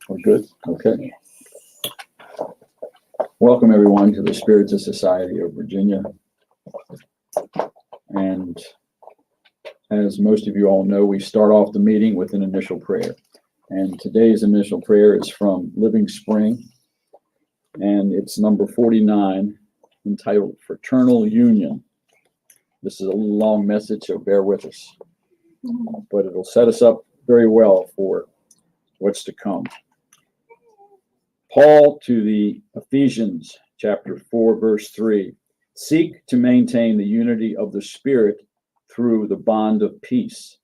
We're good? Okay. Welcome, everyone, to the Spiritus Society of Virginia. And as most of you all know, we start off the meeting with an initial prayer. And today's initial prayer is from Living Spring, and it's number 49, entitled Fraternal Union. This is a long message, so bear with us. But it'll set us up very well for what's to come. Paul to the Ephesians, chapter 4, verse 3. Seek to maintain the unity of the Spirit through the bond of peace.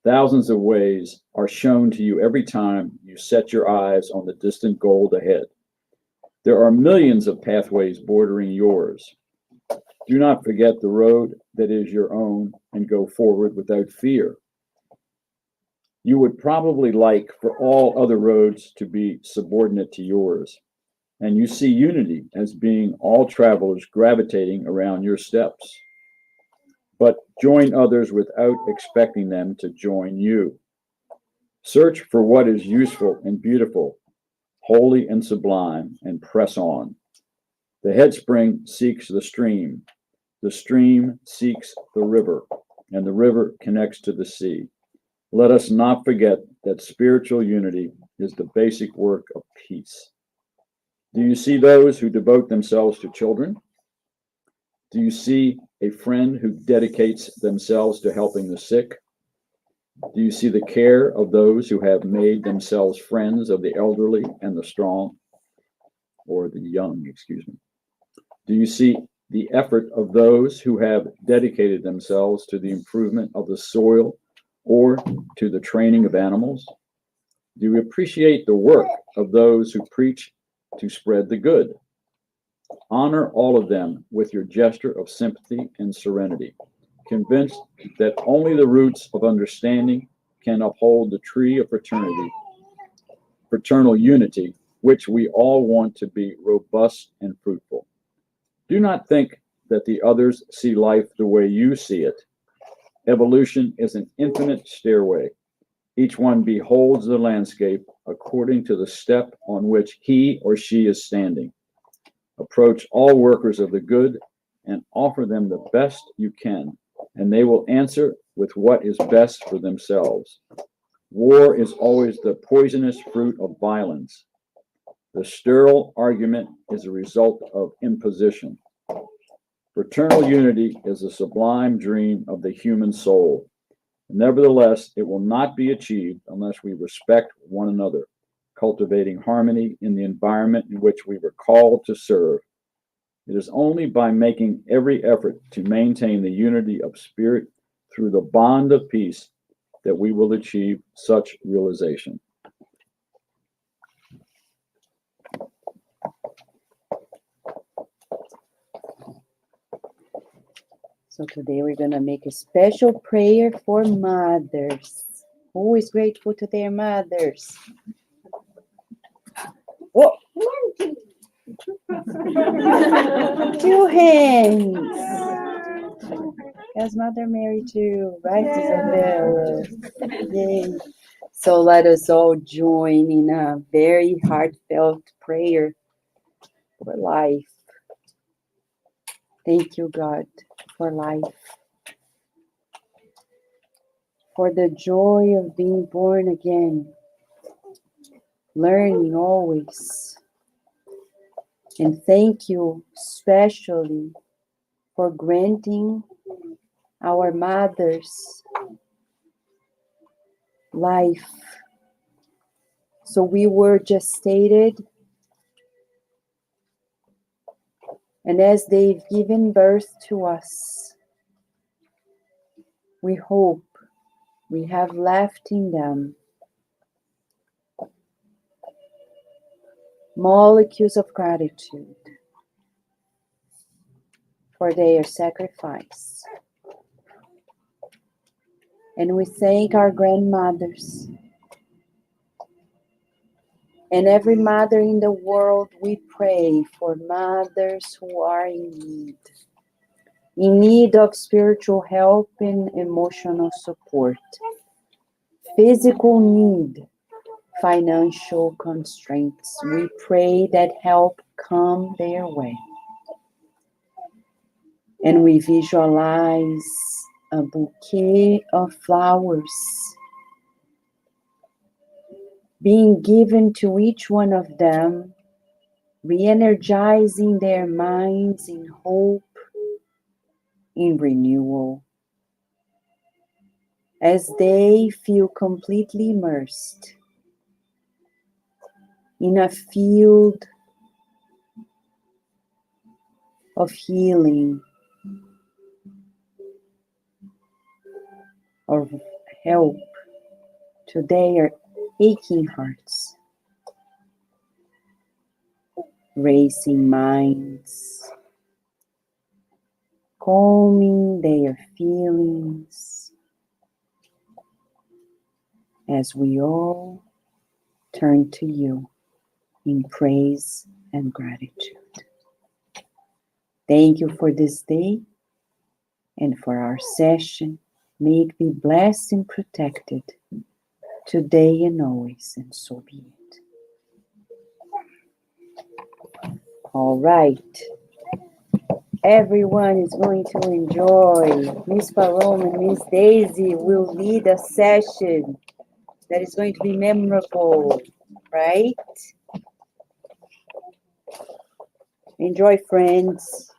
Thousands of ways are shown to you every time you set your eyes on the distant goal ahead. There are millions of pathways bordering yours. Do not forget the road that is your own and go forward without fear. You would probably like for all other roads to be subordinate to yours, and you see unity as being all travelers gravitating around your steps. But join others without expecting them to join you. Search for what is useful and beautiful, holy and sublime, and press on. The headspring seeks the stream seeks the river, and the river connects to the sea. Let us not forget that spiritual unity is the basic work of peace. Do you see those who devote themselves to children? Do you see a friend who dedicates themselves to helping the sick? Do you see the care of those who have made themselves friends of the elderly and the strong, or the young, Do you see the effort of those who have dedicated themselves to the improvement of the soil or to the training of animals? Do you appreciate the work of those who preach to spread the good? Honor all of them with your gesture of sympathy and serenity, convinced that only the roots of understanding can uphold the tree of fraternal unity, which we all want to be robust and fruitful. Do not think that the others see life the way you see it. Evolution is an infinite stairway. Each one beholds the landscape according to the step on which he or she is standing. Approach all workers of the good and offer them the best you can, and they will answer with what is best for themselves. War is always the poisonous fruit of violence. The sterile argument is a result of imposition. Fraternal unity is a sublime dream of the human soul. Nevertheless, it will not be achieved unless we respect one another, cultivating harmony in the environment in which we were called to serve. It is only by making every effort to maintain the unity of spirit through the bond of peace that we will achieve such realization. So today we're going to make a special prayer for mothers. Who is grateful to their mothers? Whoa. Two hands. As Mother Mary too, right, Isabella? Yay. So let us all join in a very heartfelt prayer for life. Thank you, God, for life, for the joy of being born again, learning always. And thank you especially for granting our mothers life. So we were gestated, and as they've given birth to us, we hope we have left in them molecules of gratitude for their sacrifice. And we thank our grandmothers and every mother in the world. We pray for mothers who are in need of spiritual help and emotional support, physical need, financial constraints. We pray that help come their way. And we visualize a bouquet of flowers being given to each one of them, re-energizing their minds in hope, in renewal, as they feel completely immersed in a field of healing, of help to their aching hearts, racing minds, calming their feelings, as we all turn to you in praise and gratitude. Thank you for this day and for our session. May it be blessed and protected today and always, and so be it. All right. Everyone is going to enjoy. Miss Paloma and Miss Daisy will lead a session that is going to be memorable, right? Enjoy, friends.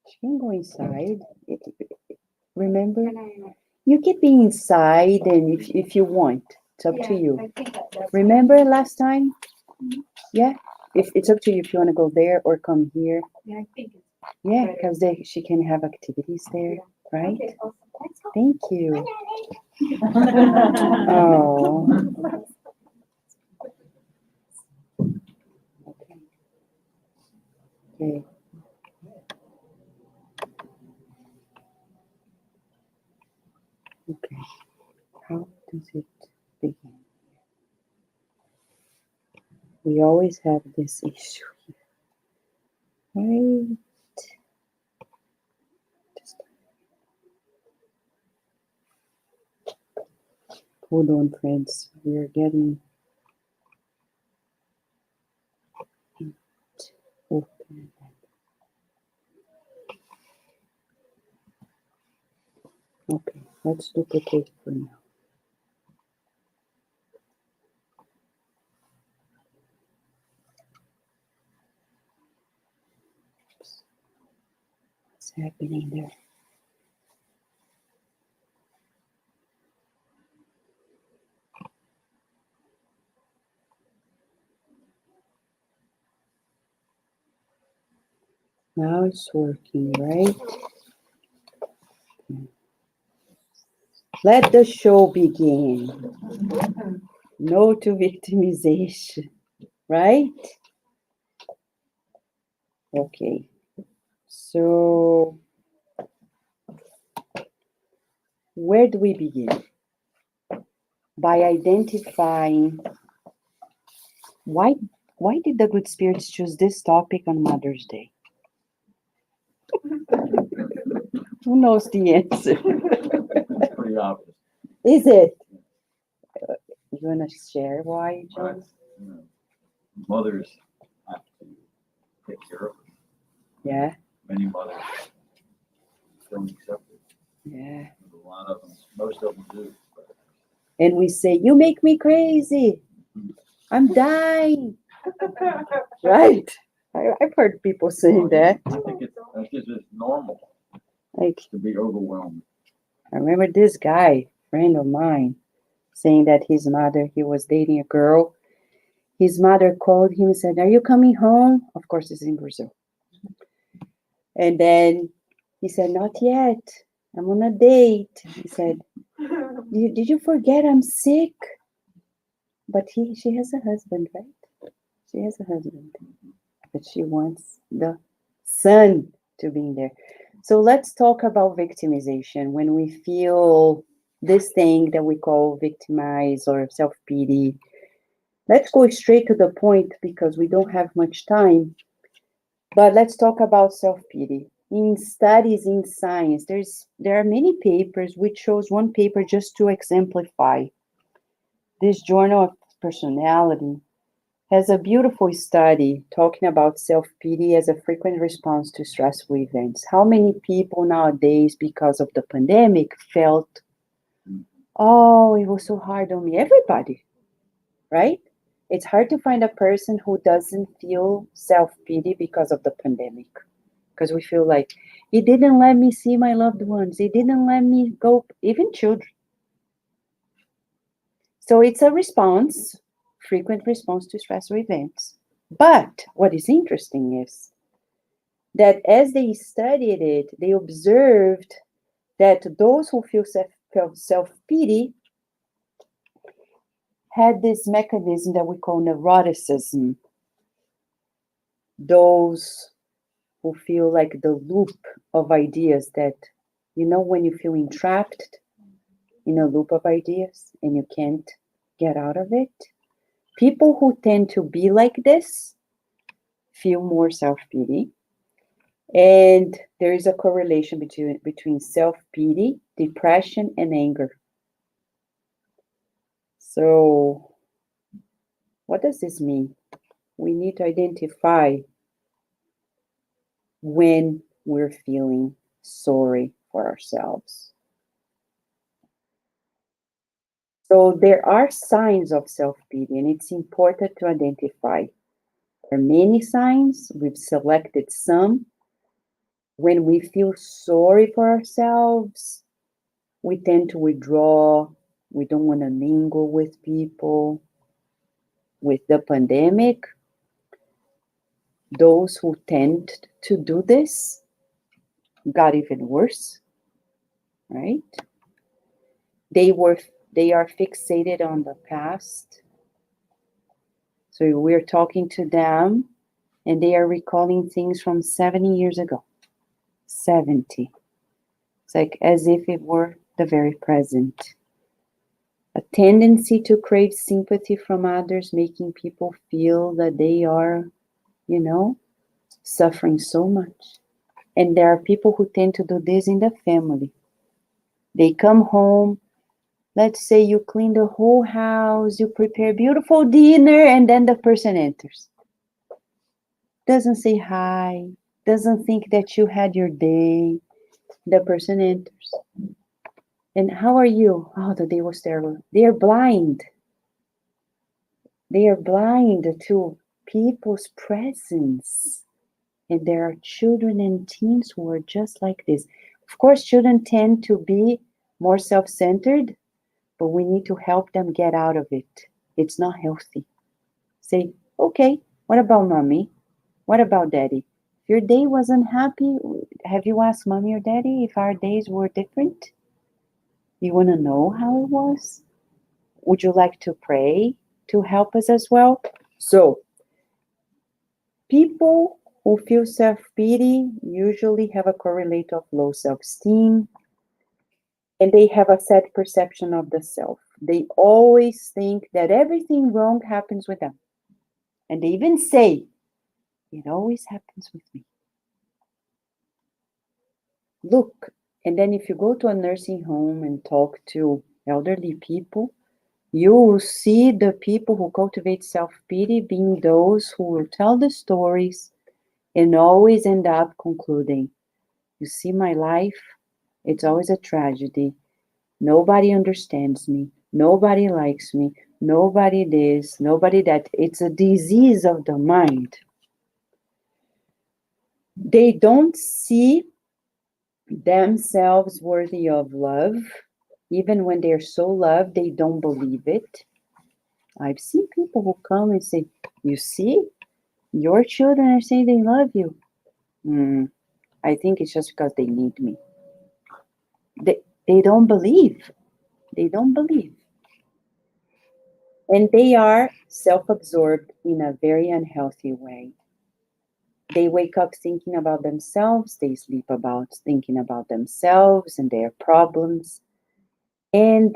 She can go inside. Remember, you can be inside, and if you want, it's up to you. Remember last time? Yeah. If it's up to you if you want to go there or come here. Yeah, I think it's Yeah, because she can have activities there, right? okay. Awesome. Let's go. Thank you. Oh. Okay. Okay. How does it begin? We always have this issue here. Right. Just hold on, friends. We are getting it open. Okay, let's duplicate for now. Oops. What's happening there? Now it's working, right? Okay. Let the show begin. No to victimization, right? Okay. So, where do we begin? By identifying why did the good spirits choose this topic on Mother's Day? Who knows the answer? It's pretty obvious. Is it? You want to share why, Right. John? You know, mothers have to take care of them. Yeah, Many mothers don't accept it. yeah. A lot of them, most of them do. But And we say, you make me crazy. I'm dying. Right? I've heard people saying that. I think it's normal Like, to be overwhelmed. I remember this guy, friend of mine, saying that his mother, he was dating a girl. His mother called him and said, are you coming home? Of course, it's in Brazil. And then he said, not yet. I'm on a date. He said, did you forget I'm sick? But she has a husband, right? She has a husband, but she wants the son to be in there. So let's talk about victimization. When we feel this thing that we call victimize or self-pity, let's go straight to the point because we don't have much time. But let's talk about self-pity. In studies in science, there are many papers, which shows one paper just to exemplify. This Journal of Personality has a beautiful study talking about self-pity as a frequent response to stressful events. How many people nowadays, because of the pandemic, felt, oh, it was so hard on me? Everybody, right? It's hard to find a person who doesn't feel self-pity because of the pandemic. Because we feel like, it didn't let me see my loved ones. It didn't let me go, even children. So it's a response, frequent response to stressful events. But what is interesting is that as they studied it, they observed that those who feel self-pity had this mechanism that we call neuroticism. Those who feel like the loop of ideas that, you know, when you feel entrapped in a loop of ideas and you can't get out of it. People who tend to be like this feel more self-pity. And there is a correlation between self-pity, depression, and anger. So what does this mean? We need to identify when we're feeling sorry for ourselves. So there are signs of self-pity, and it's important to identify. There are many signs. We've selected some. When we feel sorry for ourselves, we tend to withdraw. We don't want to mingle with people. With the pandemic, those who tend to do this got even worse, right? They are fixated on the past. So we're talking to them and they are recalling things from 70 years ago. 70. It's like as if it were the very present. A tendency to crave sympathy from others, making people feel that they are, you know, suffering so much. And there are people who tend to do this in the family. They come home, let's say you clean the whole house, you prepare beautiful dinner, and then the person enters. Doesn't say hi, doesn't think that you had your day. The person enters. And how are you? Oh, the day was terrible. They are blind. They are blind to people's presence. And there are children and teens who are just like this. Of course, children tend to be more self-centered, but we need to help them get out of it. It's not healthy. Say, okay, what about mommy? What about daddy? If your day wasn't happy, have you asked mommy or daddy if our days were different? You want to know how it was? Would you like to pray to help us as well? So, people who feel self-pity usually have a correlate of low self-esteem, and they have a set perception of the self. They always think that everything wrong happens with them. And they even say, it always happens with me. Look, and then if you go to a nursing home and talk to elderly people, you will see the people who cultivate self-pity being those who will tell the stories and always end up concluding, you see my life, it's always a tragedy. Nobody understands me. Nobody likes me. Nobody this, nobody that. It's a disease of the mind. They don't see themselves worthy of love. Even when they're so loved, they don't believe it. I've seen people who come and say, you see, your children are saying they love you. I think it's just because they need me. They don't believe. They don't believe. And they are self-absorbed in a very unhealthy way. They wake up thinking about themselves, they sleep about thinking about themselves and their problems, and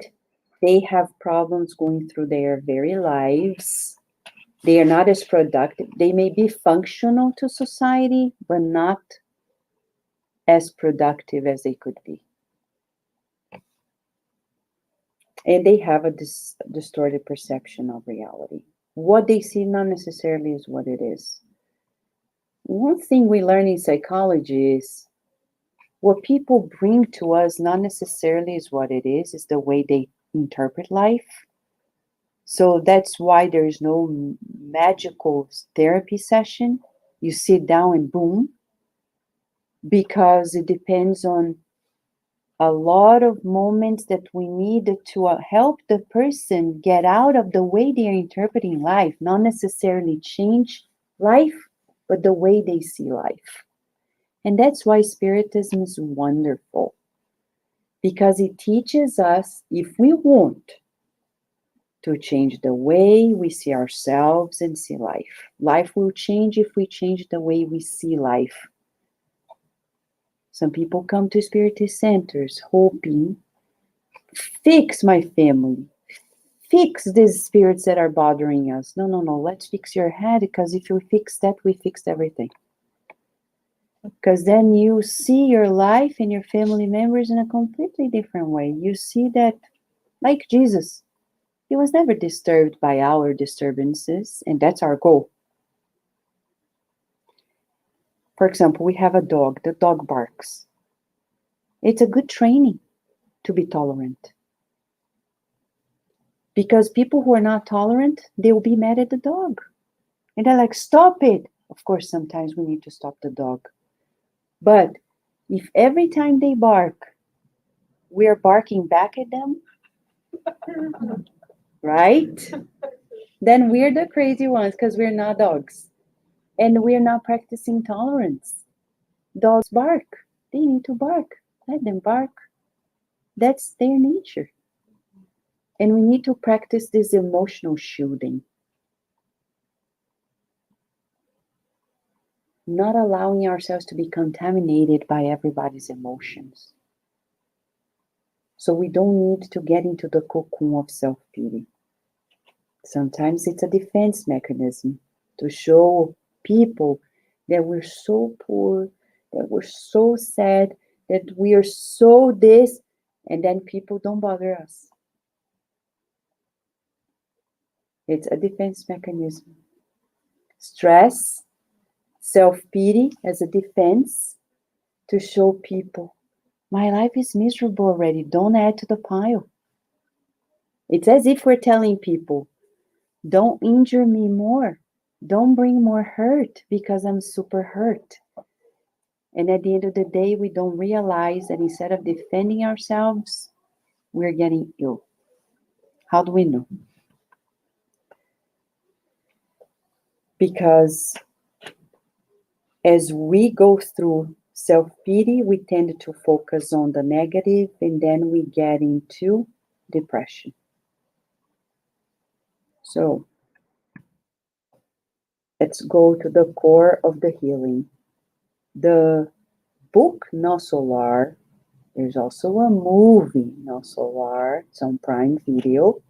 they have problems going through their very lives. They are not as productive. They may be functional to society, but not as productive as they could be. And they have a distorted perception of reality. What they see not necessarily is what it is. One thing we learn in psychology is what people bring to us not necessarily is what it is the way they interpret life. So that's why there's no magical therapy session. You sit down and boom, because it depends on a lot of moments that we need to help the person get out of the way they're interpreting life, not necessarily change life, but the way they see life. And that's why Spiritism is wonderful, because it teaches us, if we want to change the way we see ourselves and see life, life will change if we change the way we see life. Some people come to Spiritist centers hoping, fix my family, fix these spirits that are bothering us. No, let's fix your head, because if you fix that, we fixed everything. Because then you see your life and your family members in a completely different way. You see that, like Jesus, he was never disturbed by our disturbances, and that's our goal. For example, we have a dog. The dog barks. It's a good training to be tolerant. Because people who are not tolerant, they will be mad at the dog. And they're like, stop it. Of course, sometimes we need to stop the dog. But if every time they bark, we are barking back at them, right? Then we're the crazy ones, because we're not dogs. And we're not practicing tolerance. Dogs bark. They need to bark. Let them bark. That's their nature. And we need to practice this emotional shielding. Not allowing ourselves to be contaminated by everybody's emotions. So we don't need to get into the cocoon of self-pity. Sometimes it's a defense mechanism to show people that we're so poor, that we're so sad, that we are so this, and then people don't bother us. It's a defense mechanism. Stress, self-pity as a defense to show people, my life is miserable already, don't add to the pile. It's as if we're telling people, don't injure me more. Don't bring more hurt, because I'm super hurt. And at the end of the day, we don't realize that instead of defending ourselves, we're getting ill. How do we know? Because as we go through self-pity, we tend to focus on the negative, and then we get into depression. So let's go to the core of the healing. The book No Solar, there's also a movie No Solar. It's on Prime Video.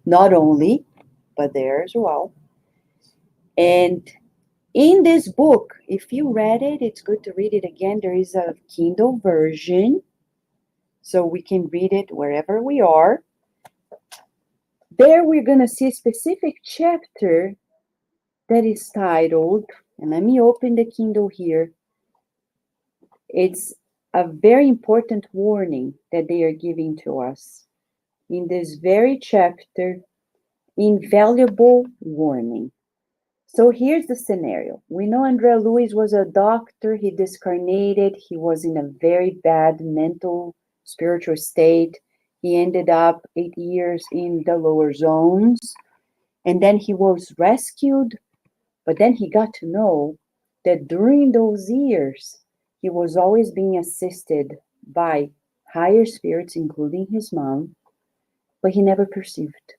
Not only, but there as well. And in this book, if you read it, it's good to read it again. There is a Kindle version, so we can read it wherever we are. There we're going to see a specific chapter that is titled, and let me open the Kindle here. It's a very important warning that they are giving to us. In this very chapter, invaluable warning. So here's the scenario. We know Andrea Lewis was a doctor. He discarnated. He was in a very bad mental, spiritual state. He ended up 8 years in the lower zones. And then he was rescued. But then he got to know that during those years, he was always being assisted by higher spirits, including his mom. but he never perceived.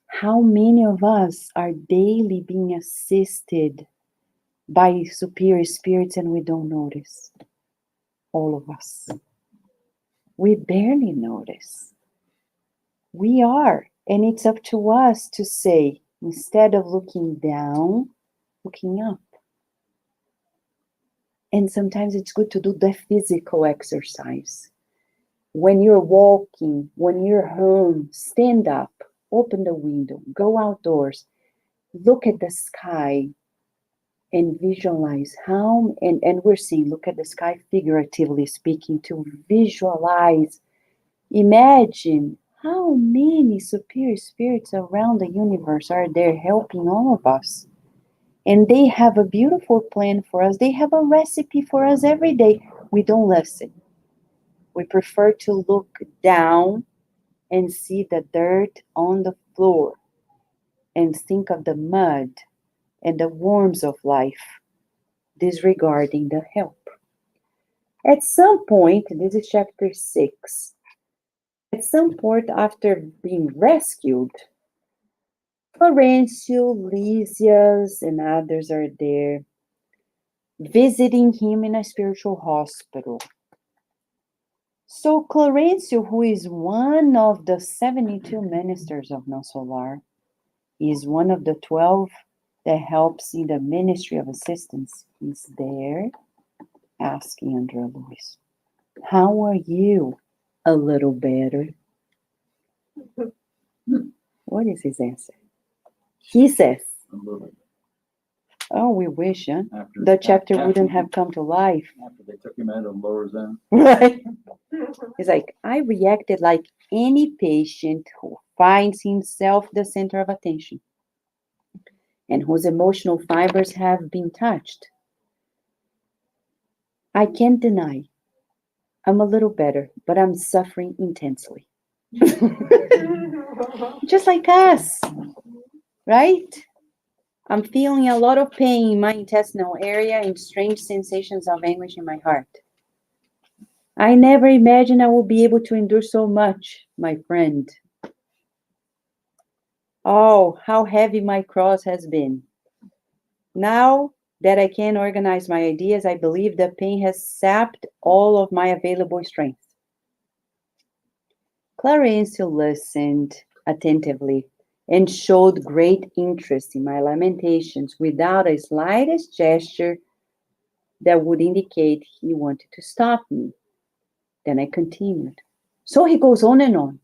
How many of us are daily being assisted by superior spirits and we don't notice? All of us. We barely notice. We are. And it's up to us to say, instead of looking down, looking up. And sometimes it's good to do the physical exercise. When you're walking, when you're home, stand up, open the window, go outdoors, look at the sky, and visualize how, and we're saying, look at the sky figuratively speaking, to visualize, imagine how many superior spirits around the universe are there helping all of us. And they have a beautiful plan for us. They have a recipe for us every day. We don't listen. We prefer to look down and see the dirt on the floor and think of the mud and the worms of life, disregarding the help. At some point, this is chapter 6, at some point after being rescued, Florencio, Lysias, and others are there visiting him in a spiritual hospital. So Florencio, who is one of the 72 ministers of Non Solar, is one of the 12 that helps in the ministry of assistance. He's there asking Andrea Luis, how are you? A little better. What is his answer? He says, oh, we wish, huh? The chapter wouldn't have come to life. After they took him out of lower zone. Right? He's like, I reacted like any patient who finds himself the center of attention and whose emotional fibers have been touched. I can't deny, I'm a little better, but I'm suffering intensely. Just like us, right? I'm feeling a lot of pain in my intestinal area and strange sensations of anguish in my heart. I never imagined I would be able to endure so much, my friend. Oh, how heavy my cross has been. Now that I can organize my ideas, I believe the pain has sapped all of my available strength. Florencio listened attentively and showed great interest in my lamentations without a slightest gesture that would indicate he wanted to stop me. Then I continued. So he goes on and on.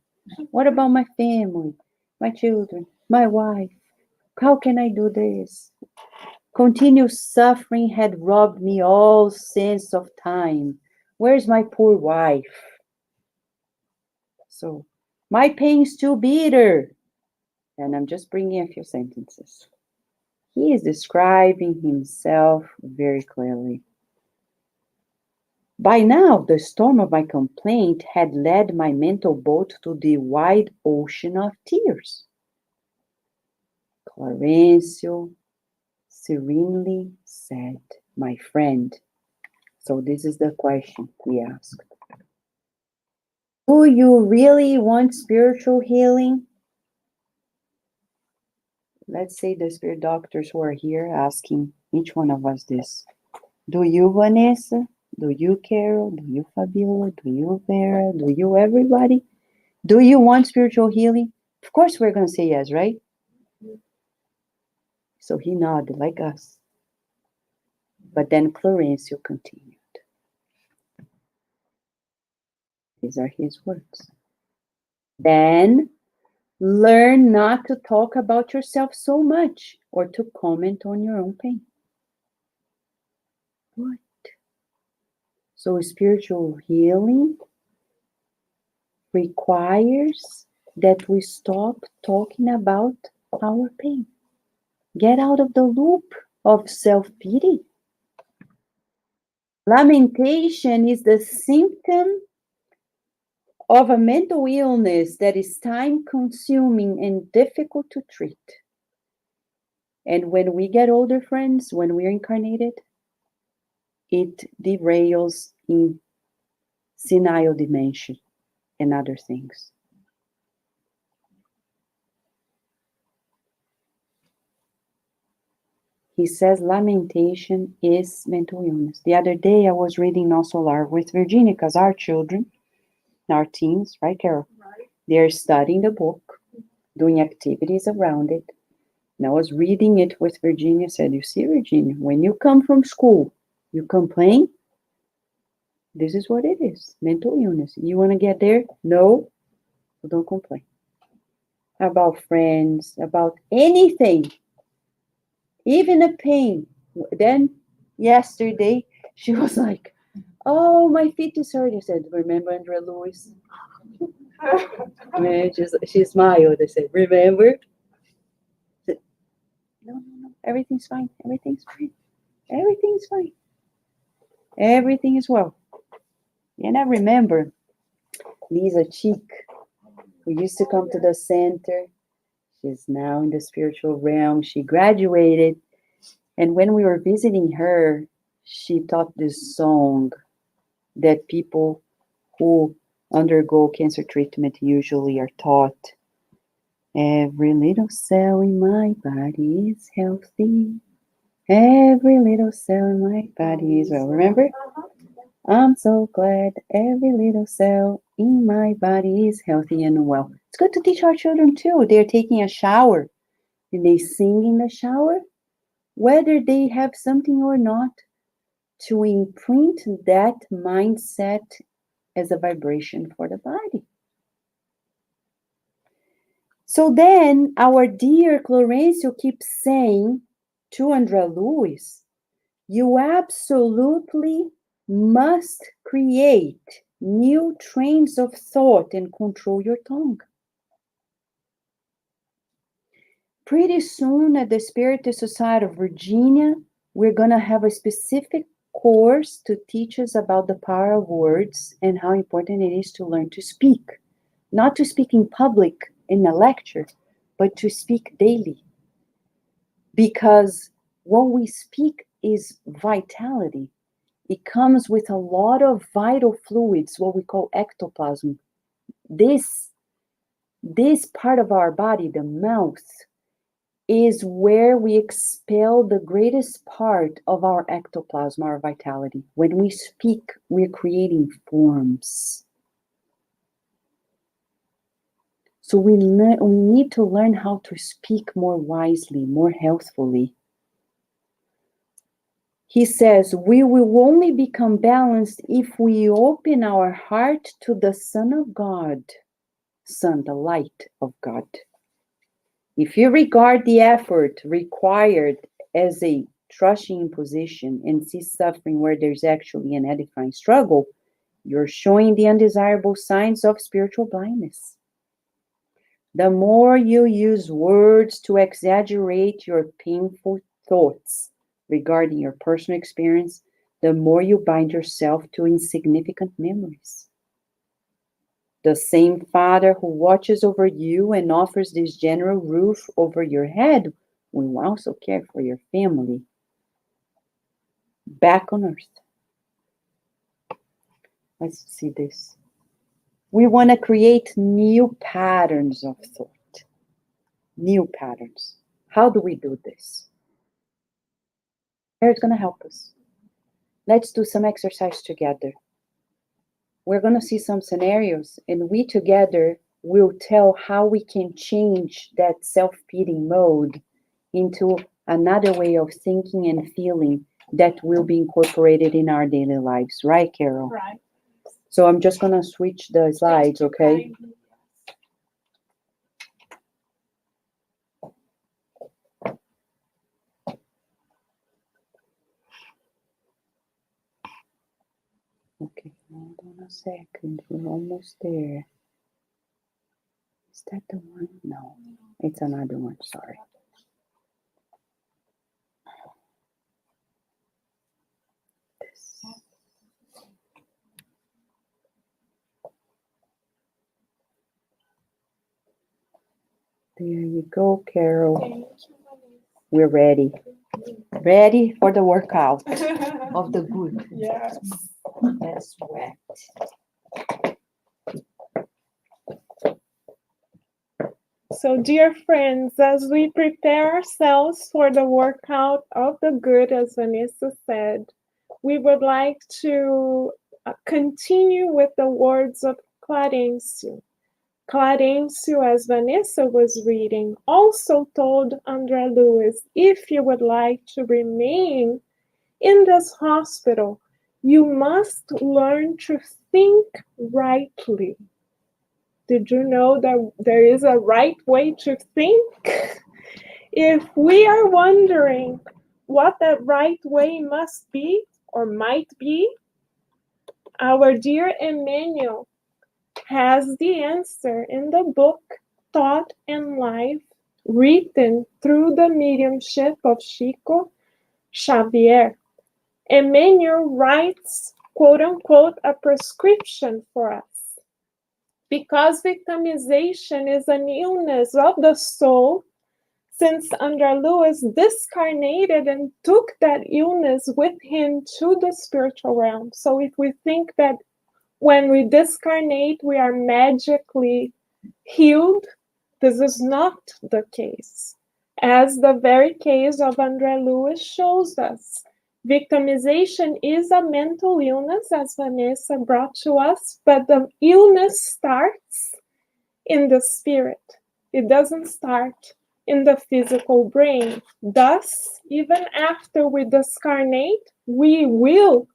What about my family, my children, my wife? How can I do this? Continuous suffering had robbed me all sense of time. Where's my poor wife? So, my pain's too bitter. And I'm just bringing a few sentences. He is describing himself very clearly. By now, the storm of my complaint had led my mental boat to the wide ocean of tears. Florencio serenely said, my friend. So this is the question he asked. Do you really want spiritual healing? Let's say the spirit doctors who are here asking each one of us this. Do you, Vanessa? Do you, Carol? Do you, Fabiola? Do you, Vera? Do you, everybody? Do you want spiritual healing? Of course we're going to say yes, right? So he nodded like us. But then Florencio continued. These are his words. Then learn not to talk about yourself so much or to comment on your own pain. What? So spiritual healing requires that we stop talking about our pain. Get out of the loop of self-pity. Lamentation is the symptom of a mental illness that is time-consuming and difficult to treat. And when we get older, friends, when we're incarnated, it derails in senile dementia and other things. He says lamentation is mental illness. The other day I was reading No Solar with Virginia because our children, our teens, right, Carol? Right. They're studying the book, doing activities around it. And I was reading it with Virginia. I said, you see, Virginia, when you come from school, you complain. This is what it is, mental illness. You want to get there? No, don't complain. About friends, about anything, even a pain. Then yesterday, she was like, oh, my feet is hurt. I said, remember Andrea Lewis? And she smiled. I said, remember? I said, no, everything's fine. Everything's fine. Everything's fine. Everything is well. And I remember Lisa Cheek, who used to come to the center. She's now in the spiritual realm. She graduated. And when we were visiting her, she taught this song that people who undergo cancer treatment usually are taught. Every little cell in my body is healthy. Every little cell in my body is well. Remember? I'm so glad every little cell in my body is healthy and well. It's good to teach our children too. They're taking a shower and they sing in the shower, whether they have something or not, to imprint that mindset as a vibration for the body. So then our dear Florencio keeps saying to Andrea Lewis, you absolutely must create new trains of thought and control your tongue. Pretty soon at the Spirit Society of Virginia, we're going to have a specific course to teach us about the power of words and how important it is to learn to speak. Not to speak in public in a lecture, but to speak daily. Because what we speak is vitality. It comes with a lot of vital fluids, what we call ectoplasm. This part of our body, the mouth, is where we expel the greatest part of our ectoplasm, our vitality. When we speak, we're creating forms. So we need to learn how to speak more wisely, more healthfully. He says, we will only become balanced if we open our heart to the Son of God, Son, the light of God. If you regard the effort required as a crushing imposition and see suffering where there's actually an edifying struggle, you're showing the undesirable signs of spiritual blindness. The more you use words to exaggerate your painful thoughts regarding your personal experience, the more you bind yourself to insignificant memories. The same Father who watches over you and offers this general roof over your head will also care for your family back on earth. Let's see this. We want to create new patterns of thought. New patterns. How do we do this? Eric's going to help us. Let's do some exercise together. We're going to see some scenarios, and we together will tell how we can change that self-pitying mode into another way of thinking and feeling that will be incorporated in our daily lives. Right, Carol? Right. So I'm just going to switch the slides, okay? Okay, hold on a second. We're almost there. Is that the one? No, it's another one. Sorry. This. There you go, Carol. We're ready. Ready for the workout of the good. Yes. Let's sweat. So, dear friends, as we prepare ourselves for the workout of the good, as Vanessa said, we would like to continue with the words of Clarencio. Clarencio, as Vanessa was reading, also told André Luiz, if you would like to remain in this hospital, you must learn to think rightly. Did you know that there is a right way to think? If we are wondering what that right way must be or might be, our dear Emmanuel has the answer in the book Thought and Life, written through the mediumship of Chico Xavier. Emmanuel writes, quote unquote, a prescription for us. Because victimization is an illness of the soul, since André Luiz discarnated and took that illness with him to the spiritual realm. So if we think that when we discarnate, we are magically healed, this is not the case. As the very case of André Luiz shows us, victimization is a mental illness, as Vanessa brought to us, but the illness starts in the spirit. It doesn't start in the physical brain. Thus, even after we discarnate, we will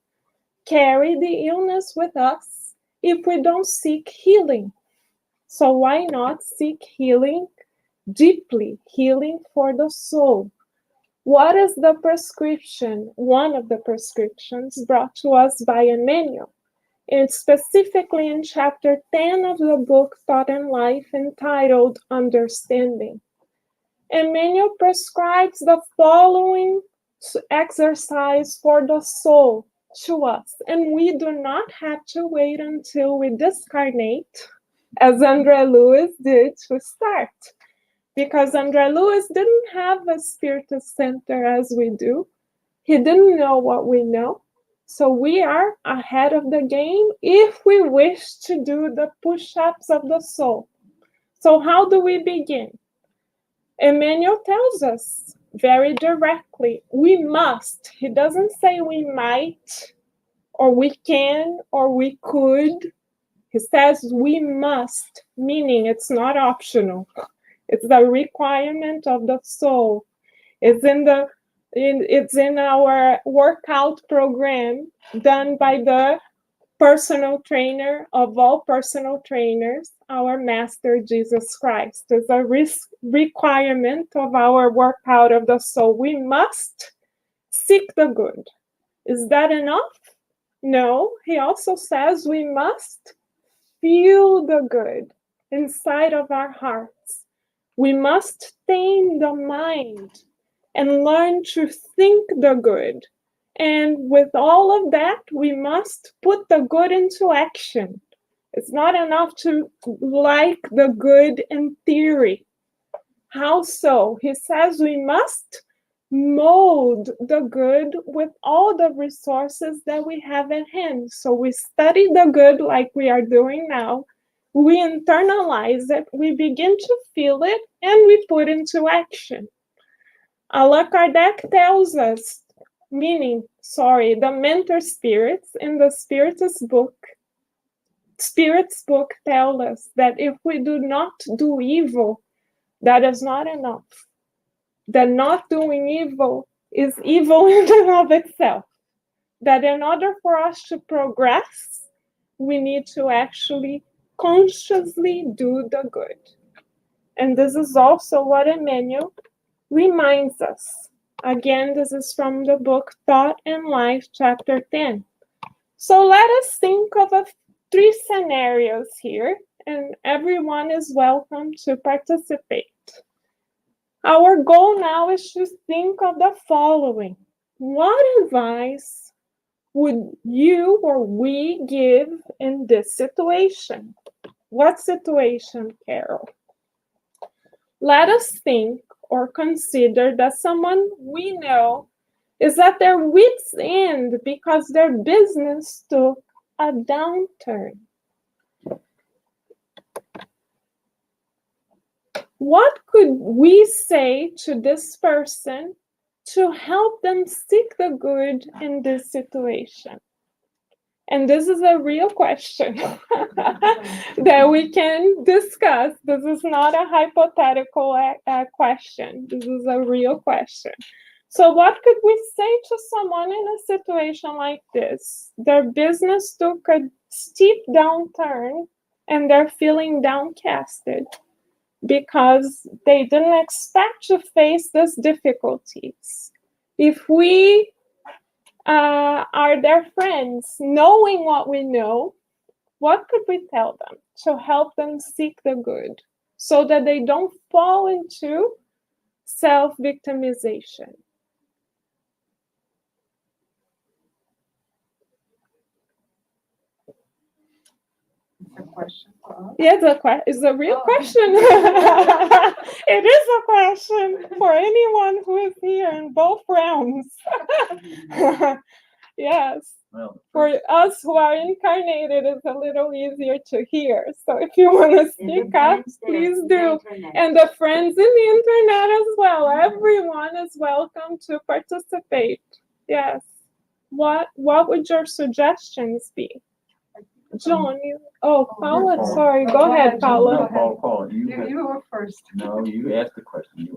carry the illness with us if we don't seek healing. So why not seek healing deeply, healing for the soul? What is the prescription? One of the prescriptions brought to us by Emmanuel, and specifically in chapter 10 of the book Thought and Life, entitled Understanding. Emmanuel prescribes the following exercise for the soul to us, and we do not have to wait until we discarnate, as André Luiz did, to start. Because André Luiz didn't have a spiritist center as we do. He didn't know what we know. So we are ahead of the game if we wish to do the push-ups of the soul. So how do we begin? Emmanuel tells us very directly, we must. He doesn't say we might, or we can, or we could. He says we must, meaning it's not optional. It's the requirement of the soul. It's in our workout program done by the personal trainer of all personal trainers, our Master Jesus Christ. It's a requirement of our workout of the soul. We must seek the good. Is that enough? No. He also says we must feel the good inside of our hearts. We must tame the mind and learn to think the good. And with all of that, we must put the good into action. It's not enough to like the good in theory. How so? He says we must mold the good with all the resources that we have at hand. So we study the good like we are doing now. We internalize it, we begin to feel it, and we put into action. Allan Kardec tells us, the mentor spirits in the Spirit's book tell us that if we do not do evil, that is not enough. That not doing evil is evil in and of itself. That in order for us to progress, we need to actually consciously do the good. And this is also what Emmanuel reminds us. Again, this is from the book Thought and Life, chapter 10. So let us think of 3 scenarios here, and everyone is welcome to participate. Our goal now is to think of the following. What advice would you or we give in this situation? What situation, Carol? Let us think or consider that someone we know is at their wits' end because their business took a downturn. what could we say to this person to help them seek the good in this situation? And this is a real question that we can discuss. This is not a hypothetical question. This is a real question. So what could we say to someone in a situation like this? Their business took a steep downturn and they're feeling downcasted because they didn't expect to face these difficulties. If we are their friends, knowing what we know, what could we tell them to help them seek the good so that they don't fall into self-victimization? It's a question for us. Yeah, it's a real question. It is a question for anyone who is here in both realms. Yes. Well, For us who are incarnated, it's a little easier to hear. So if you want to speak up, please do. And the friends in the internet as well. Everyone is welcome to participate. Yes. What would your suggestions be? John, Paula, Paula. sorry. Oh, go ahead, John, Paula. go ahead. Paula, You were first. no, you asked the question.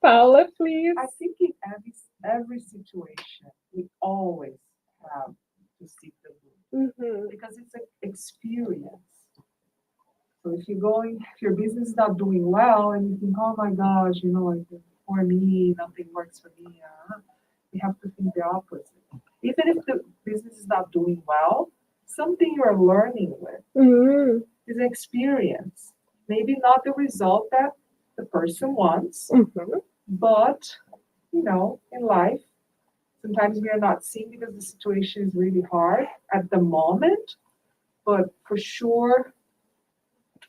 Paula, please. I think in every situation, we always have to seek the good Mhm. because it's an experience. So if your business is not doing well and you think, oh my gosh, like for me, nothing works for me, you have to think the opposite. Even if the business is not doing well, something you're learning with Mhm. is an experience. Maybe not the result that the person wants, Mhm. but in life, sometimes we are not seeing because the situation is really hard at the moment, but for sure,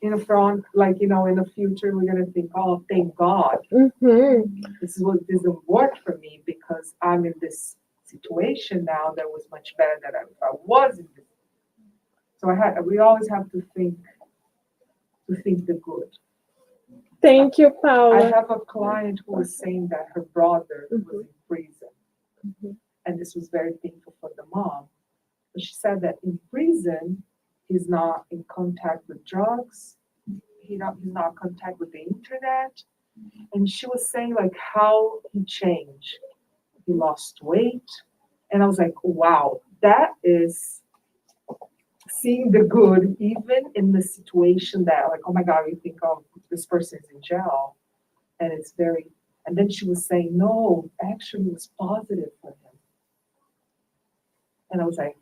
in the front, in the future, we're gonna think, oh, thank God, Mhm. this doesn't work for me because I'm in this situation now that was much better than I was in this. So we always have to think the good. Thank you, I Paula. have a client who was saying that her brother was in prison. Mhm. And this was very painful for the mom. But she said that in prison, he's not in contact with drugs. He's not in contact with the internet. And she was saying how he changed. He lost weight. And I was like, wow, that is seeing the good, even in the situation that oh my God, you think, oh, this person is in jail. And and then she was saying, no, actually it was positive for him. And I was like,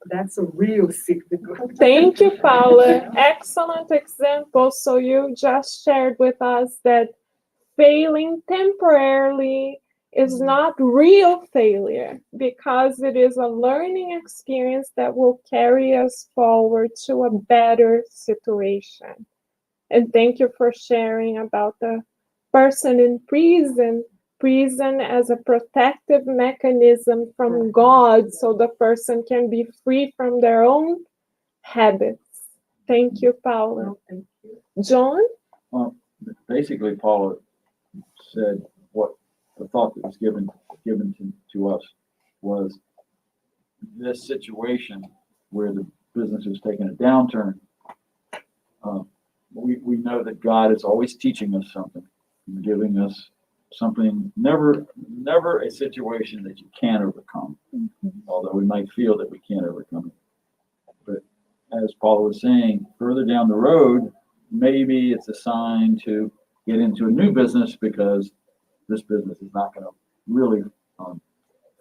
that's a real seek the good. Thank you, Paula. Excellent example. So you just shared with us that failing temporarily is not real failure because it is a learning experience that will carry us forward to a better situation. And thank you for sharing about the person in prison as a protective mechanism from God so the person can be free from their own habits. Thank you, Paula. No, thank you. John? Well, basically, Paula said what the thought that was given to us was this situation where the business is taking a downturn. We know that God is always teaching us something, giving us something. Never a situation that you can't overcome. Mm-hmm. Although we might feel that we can't overcome it. But as Paula was saying, further down the road, maybe it's a sign to get into a new business because this business is not going to really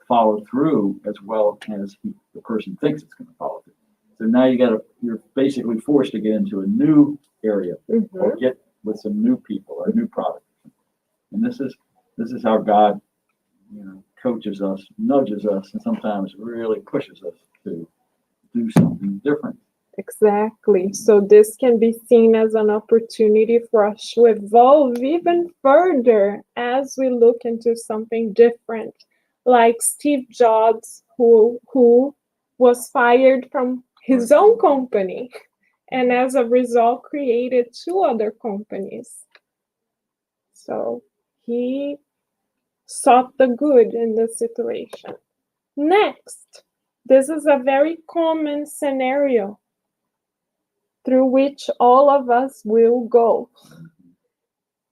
follow through as well as the person thinks it's going to follow through. So now you're basically forced to get into a new area or get with some new people or a new product. And this is how God, coaches us, nudges us, and sometimes really pushes us to do something different. Exactly. So this can be seen as an opportunity for us to evolve even further as we look into something different. Like Steve Jobs, who was fired from his own company and as a result created 2 other companies. So he sought the good in the situation. Next, this is a very common scenario through which all of us will go.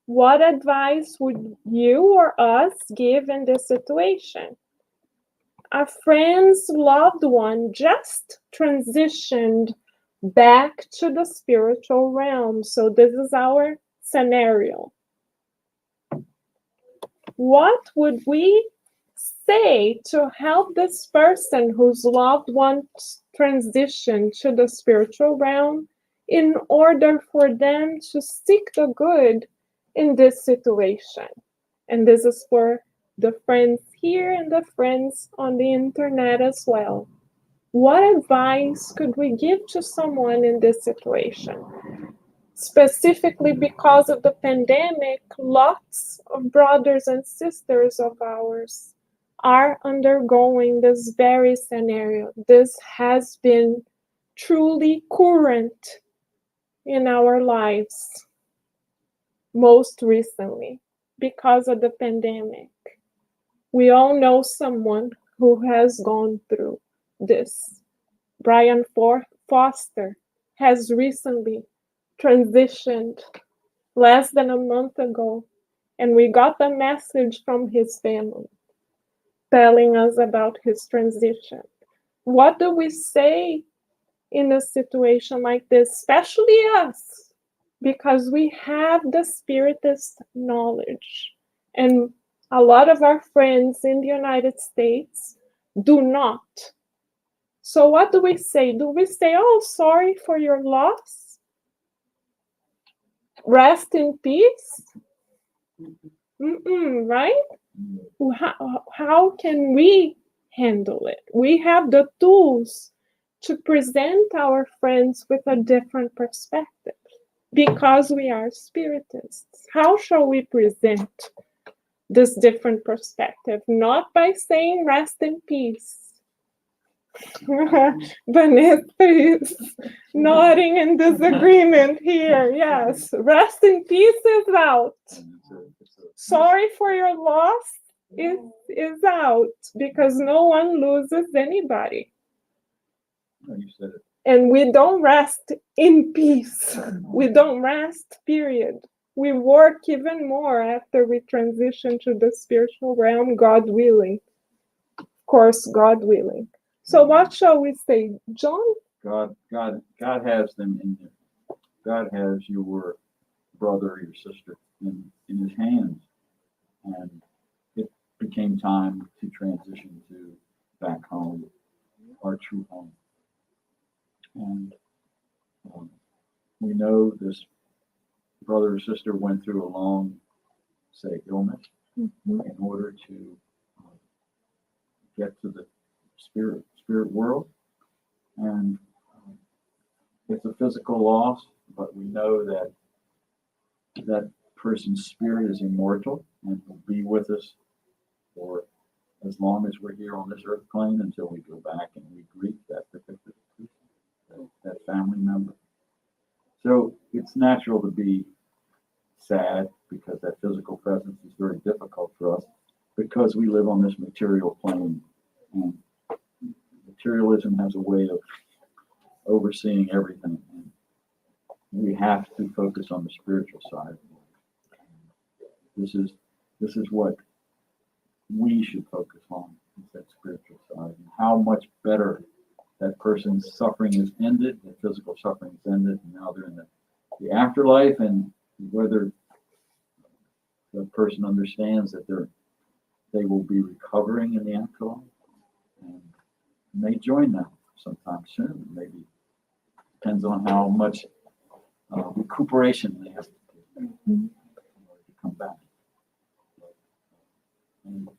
What advice would you or us give in this situation? A friend's loved one just transitioned back to the spiritual realm. So this is our scenario. What would we say to help this person whose loved one transitioned to the spiritual realm in order for them to seek the good in this situation? And this is for the friends here and the friends on the internet as well. What advice could we give to someone in this situation? Specifically because of the pandemic, lots of brothers and sisters of ours are undergoing this very scenario. This has been truly current in our lives most recently because of the pandemic. We all know someone who has gone through this. Brian Foster has recently transitioned less than a month ago, and we got a message from his family telling us about his transition. What do we say in a situation like this, especially us? Because we have the spiritist knowledge, and a lot of our friends in the United States do not. So what do we say? Do we say, oh, sorry for your loss? Rest in peace? Right? How can we handle it? We have the tools to present our friends with a different perspective because we are spiritists. How shall we present this different perspective? Not by saying rest in peace. Vanessa is nodding in disagreement here. Yes, rest in peace is out. Sorry for your loss is out because no one loses anybody. You said it. And we don't rest in peace. We don't rest, period. We work even more after we transition to the spiritual realm, God willing. Of course, God willing. So what shall we say, John? God has them in him. God has your brother or your sister in his hands. And it became time to transition to back home, our true home. And we know this brother or sister went through a long, say, illness in order to get to the spirit world. And it's a physical loss, but we know that that person's spirit is immortal and will be with us for as long as we're here on this earth plane until we go back and we greet that particular person, that family member. So it's natural to be sad because that physical presence is very difficult for us because we live on this material plane. And materialism has a way of overseeing everything. And we have to focus on the spiritual side. This is what we should focus on, is that spiritual side, and how much better that person's suffering is ended, the physical suffering is ended, and now they're in the afterlife, and whether the person understands that they will be recovering in the afterlife, and may join them sometime soon. Maybe depends on how much recuperation they have to do in order to come back. And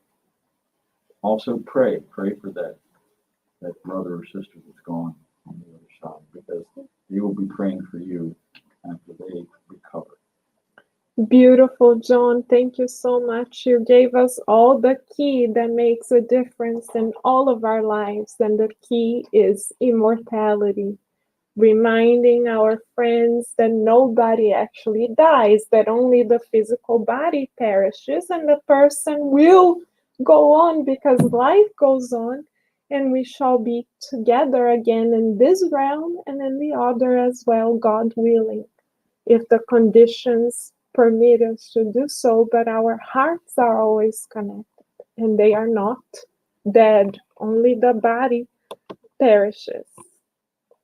also pray for that brother or sister that's gone on the other side, because they will be praying for you after they recover. Beautiful, John. Thank you so much. You gave us all the key that makes a difference in all of our lives, and the key is immortality. reminding our friends that nobody actually dies, that only the physical body perishes and the person will go on because life goes on, and we shall be together again in this realm and in the other as well, God willing, if the conditions permit us to do so. But our hearts are always connected, and they are not dead, only the body perishes.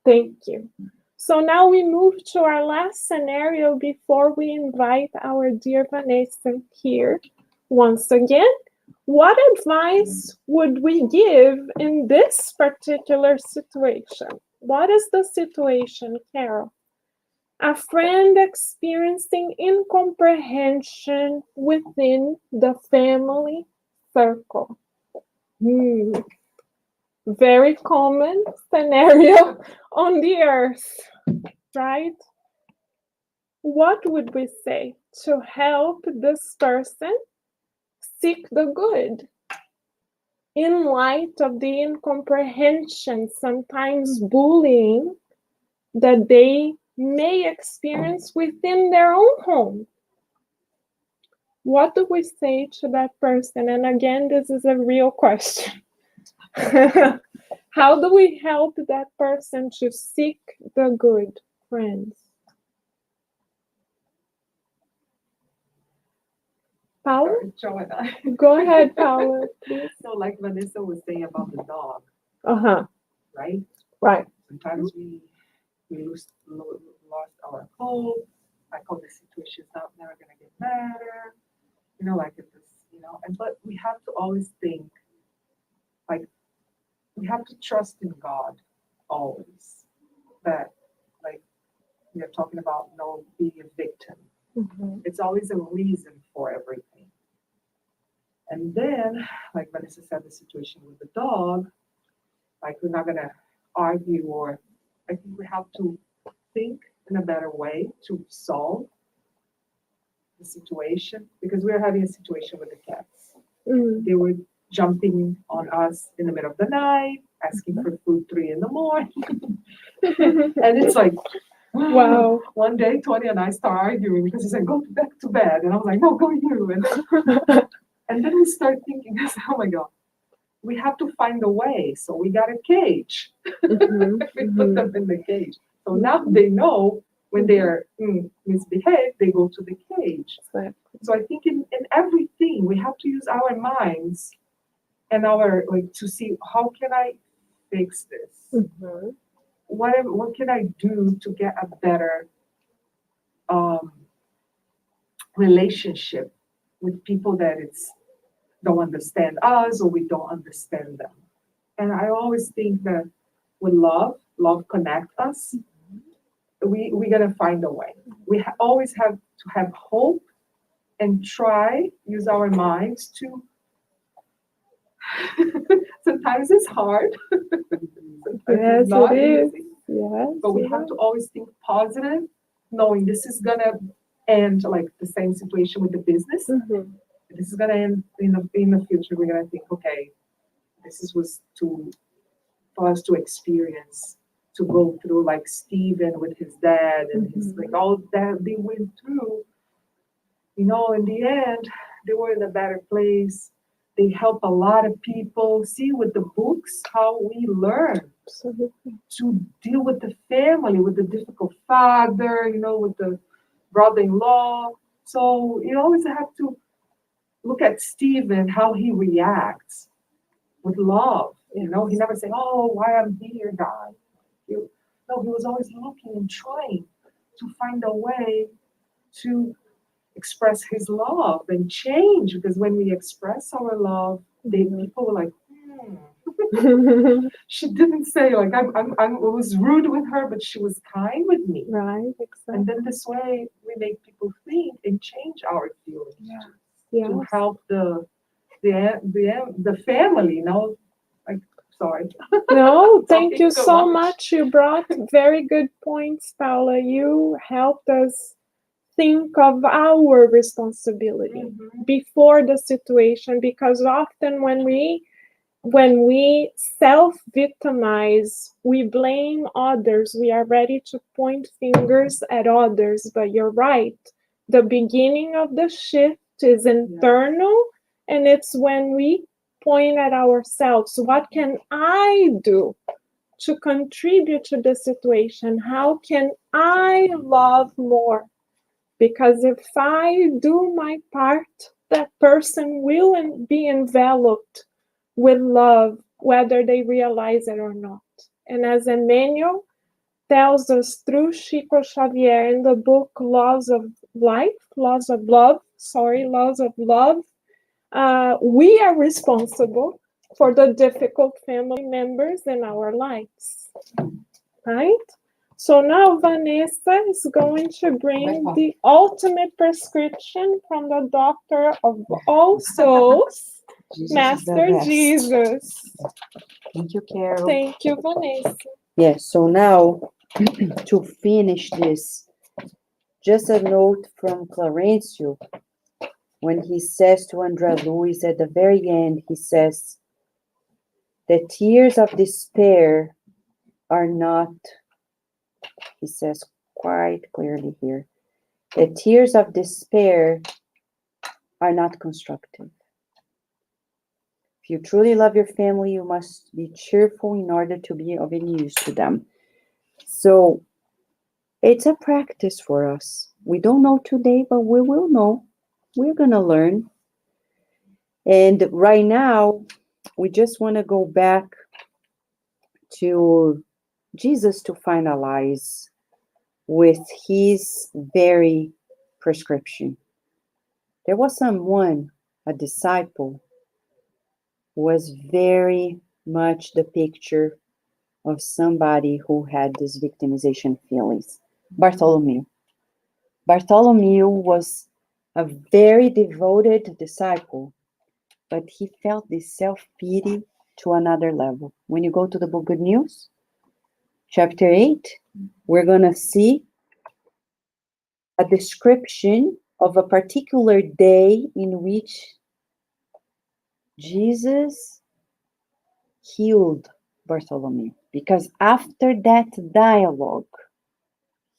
Thank you. So now we move to our last scenario before we invite our dear Vanessa here once again. What advice would we give in this particular situation? What is the situation, Carol? A friend experiencing incomprehension within the family circle. Very common scenario on the earth, right? What would we say to help this person seek the good in light of the incomprehension, sometimes bullying, that they may experience within their own home? What do we say to that person? And again, this is a real question. How do we help that person to seek the good, friends? Paula? Joanna. Go ahead, Paula, please. So like Vanessa was saying about the dog, Uh-huh. right? Right. Sometimes we lost our hope. Like, oh, the situation's not never gonna get better. You know, like it's this, you know. And but we have to always think, like, we have to trust in God always. That, like, we are talking about, you know, being a victim. Mm-hmm. It's always a reason for everything. And then, like Vanessa said, the situation with the dog, like we're not gonna argue, or I think we have to think in a better way to solve the situation, because we're having a situation with the cats. Mm. They were jumping on us in the middle of the night, asking for food 3 in the morning. And it's like, Wow. One day, Tony and I start arguing because he said, go back to bed. And I was like, no, go you. And then we start thinking, oh my God, we have to find a way. So we got a cage. Mm-hmm. We put them in the cage. So now they know when they are misbehaved, they go to the cage. So I think in everything, we have to use our minds and our, like, to see, how can I fix this? Mm-hmm. What can I do to get a better relationship with people that don't understand us, or we don't understand them? And I always think that with love connect us. We're gonna find a way. We always have to have hope and use our minds to. Sometimes it's hard. Sometimes Yes, it's not it is. easy. Yes. But we have to always think positive, knowing this is gonna end, like the same situation with the business. Mm-hmm. This is gonna end in the future. We're gonna think, okay, was for us to experience, to go through, like Stephen with his dad and his, like, all that they went through. You know, in the end, they were in a better place. They help a lot of people. See, with the books, how we learn to deal with the family, with the difficult father, you know, with the brother-in-law. So you always have to look at Stephen, how he reacts with love. You know, he never said, oh, why I'm here, God. No, he was always looking and trying to find a way to express his love and change. Because when we express our love, people were like, she didn't say, like, I was rude with her, but she was kind with me. Right, exactly. And then this way we make people think and change our feelings. Yeah. To help the family, you know. Like, sorry. No, thank you so so much. You brought very good points, Paula. You helped us think of our responsibility before the situation, because often when we when we self-victimize, we blame others. We are ready to point fingers at others. But you're right. The beginning of the shift is internal, and it's when we point at ourselves. What can I do to contribute to the situation? How can I love more? Because if I do my part, that person will be enveloped with love, whether they realize it or not. And as Emmanuel tells us through Chico Xavier in the book Laws of Love, we are responsible for the difficult family members in our lives, right? So now Vanessa is going to bring the ultimate prescription from the doctor of all souls, Jesus is the Master best. Jesus. Thank you, Carol. Thank you, Vanessa. Yes, so now to finish this, just a note from Clarencio when he says to Andrea Luiz at the very end, he says, the tears of despair are not, he says quite clearly here, the tears of despair are not constructive. If you truly love your family, you must be cheerful in order to be of any use to them. So it's a practice for us. We don't know today, but we will know. We're going to learn. And right now, we just want to go back to Jesus to finalize with his very prescription. There was someone, a disciple, who was very much the picture of somebody who had these victimization feelings. Bartholomew. Bartholomew was a very devoted disciple, but he felt this self-pity to another level. When you go to the book Good News, chapter 8, we're going to see a description of a particular day in which Jesus healed Bartholomew. Because after that dialogue,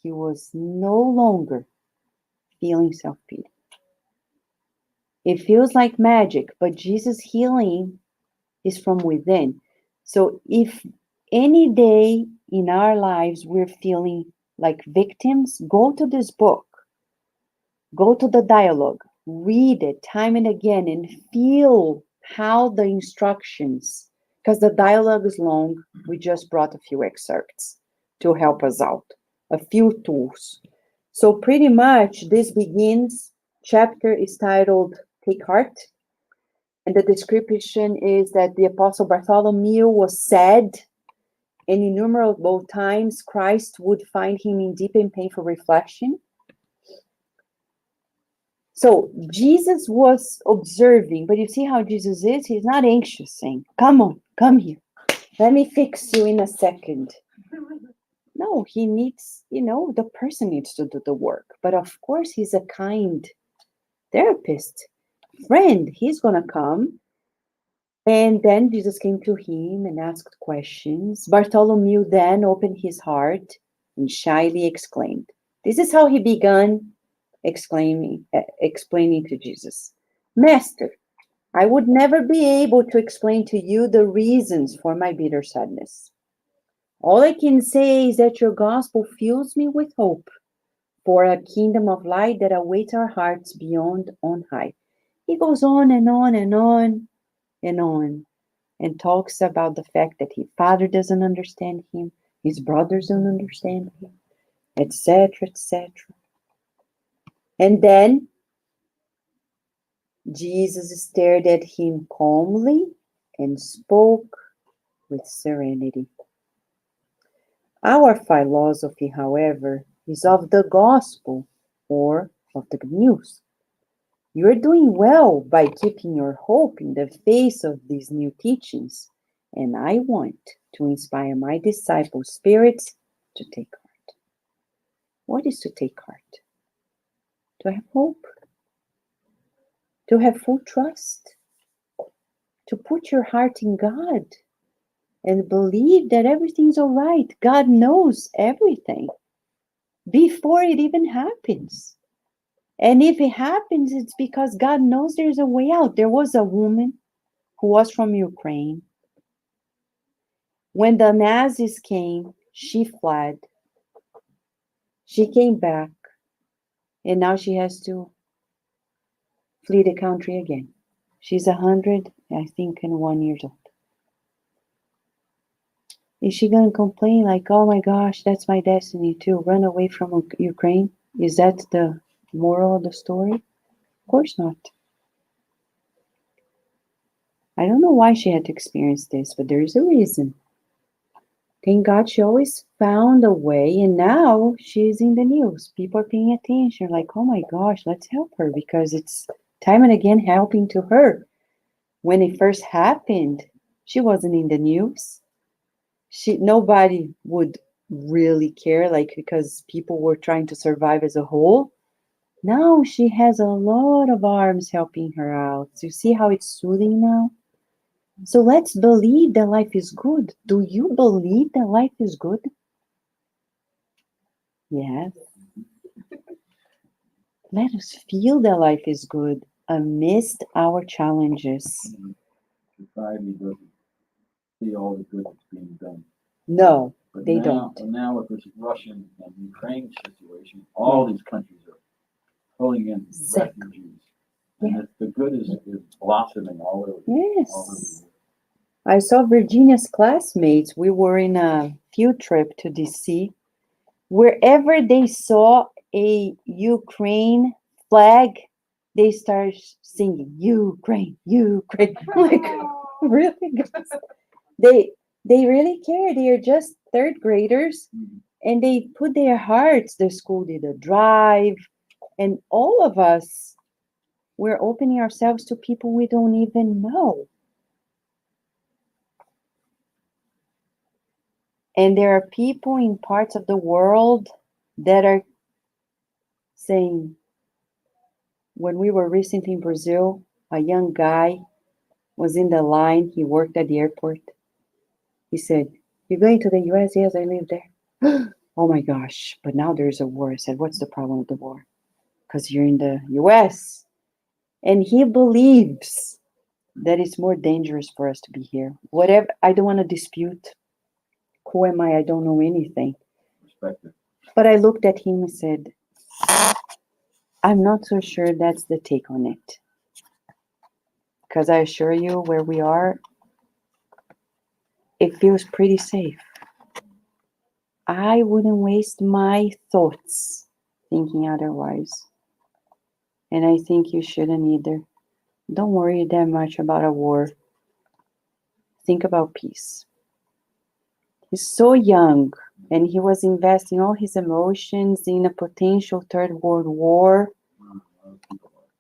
he was no longer feeling self-pity. It feels like magic, but Jesus' healing is from within. So if any day in our lives we're feeling like victims, go to this book. Go to the dialogue. Read it time and again and feel how the instructions, because the dialogue is long, we just brought a few excerpts to help us out, a few tools. So pretty much this begins, chapter is titled Take Heart. And the description is that the Apostle Bartholomew was sad, and innumerable times Christ would find him in deep and painful reflection. So Jesus was observing, but you see how Jesus is? He's not anxious, saying, come on, come here. Let me fix you in a second. No, he needs, the person needs to do the work. But of course, he's a kind therapist, friend. He's going to come. And then Jesus came to him and asked questions. Bartholomew then opened his heart and shyly exclaimed. This is how he began explaining to Jesus. Master, I would never be able to explain to you the reasons for my bitter sadness. All I can say is that your gospel fills me with hope for a kingdom of light that awaits our hearts beyond on high. He goes on and on and on and on and talks about the fact that his father doesn't understand him, his brothers don't understand him, etc., etc. And then Jesus stared at him calmly and spoke with serenity. Our philosophy, however, is of the gospel or of the good news. You are doing well by keeping your hope in the face of these new teachings, and I want to inspire my disciple spirits to take heart. What is to take heart? To have hope. To have full trust. to put your heart in God and believe that everything's all right. God knows everything before it even happens. And if it happens, it's because God knows there's a way out. There was a woman who was from Ukraine. When the Nazis came, she fled. She came back, and now she has to flee the country again. She's 100, I think, and 1 years old. Is she going to complain like, oh my gosh, that's my destiny to run away from Ukraine? Is that the moral of the story? Of course not. I don't know why she had to experience this, but there's a reason. Thank God she always found a way, and now she's in the news. People are paying attention, like, oh my gosh, let's help her, because it's time and again helping to her. When it first happened, she wasn't in the news. Nobody would really care, like, because people were trying to survive as a whole. Now she has a lot of arms helping her out. So you see how it's soothing now? So let's believe that life is good. Do you believe that life is good? Yes. Let us feel that life is good amidst our challenges. Society doesn't see all the good that's being done. No, But they now, don't. and now with this Russian and Ukraine situation, all these countries are pulling in Exactly. refugees. And the good is blossoming all over. Yes. All over the world. I saw Virginia's classmates. We were in a field trip to DC. Wherever they saw a Ukraine flag, they started singing, Ukraine, Ukraine. I'm like, really? They really care. They are just third graders, and they put their hearts. The school did a drive, and all of us, we're opening ourselves to people we don't even know. And there are people in parts of the world that are saying, when we were recently in Brazil, a young guy was in the line. He worked at the airport. He said, you're going to the US? Yes, I live there. Oh my gosh, but now there's a war. I said, what's the problem with the war? Because you're in the US. And he believes that it's more dangerous for us to be here. Whatever, I don't want to dispute. Who am I? I don't know anything. Perspective. But I looked at him and said, I'm not so sure that's the take on it. Because I assure you, where we are, it feels pretty safe. I wouldn't waste my thoughts thinking otherwise. And I think you shouldn't either. Don't worry that much about a war. Think about peace. He's so young, and he was investing all his emotions in a potential third world war.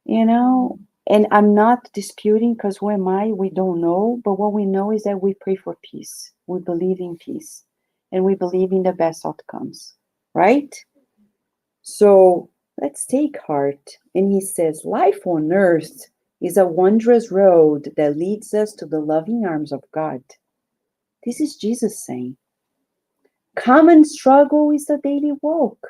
You know, and I'm not disputing, because who am I? We don't know. But what we know is that we pray for peace. We believe in peace. And we believe in the best outcomes. Right? So let's take heart. And he says, life on earth is a wondrous road that leads us to the loving arms of God. This is Jesus saying. Common struggle is the daily walk.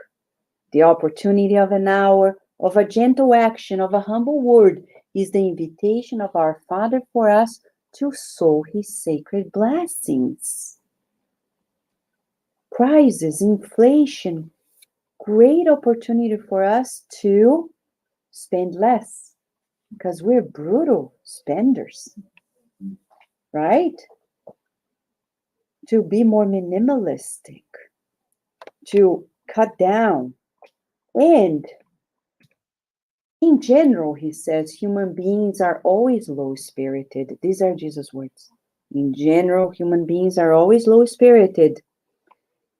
The opportunity of an hour, of a gentle action, of a humble word, is the invitation of our Father for us to sow his sacred blessings. Crisis, inflation, great opportunity for us to spend less, because we're brutal spenders, right? To be more minimalistic, to cut down. And in general, he says, human beings are always low-spirited. These are Jesus' words. In general, human beings are always low-spirited.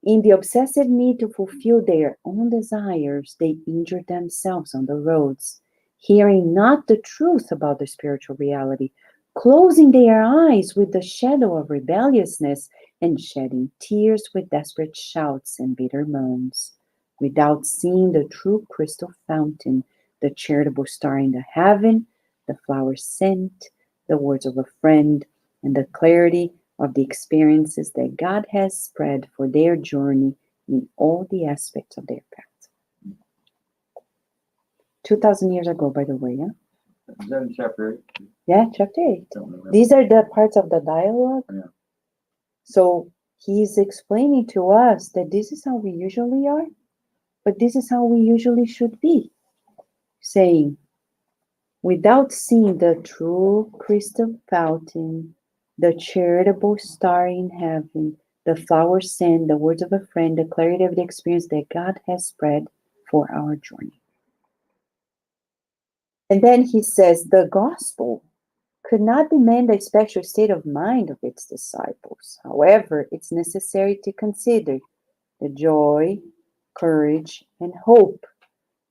In the obsessive need to fulfill their own desires, they injure themselves on the roads, hearing not the truth about the spiritual reality, closing their eyes with the shadow of rebelliousness, and shedding tears with desperate shouts and bitter moans, without seeing the true crystal fountain, the charitable star in the heaven, the flower scent, the words of a friend, and the clarity of the experiences that God has spread for their journey in all the aspects of their path. 2,000 years ago, by the way, yeah? Is that in chapter 8? Yeah, chapter 8. Don't remember. These are the parts of the dialogue. Yeah. So he's explaining to us that this is how we usually are, but this is how we usually should be. Saying, without seeing the true crystal fountain, the charitable star in heaven, the flower scent, the words of a friend, the clarity of the experience that God has spread for our journey. And then he says, the gospel could not demand a special state of mind of its disciples. However, it's necessary to consider the joy, courage, and hope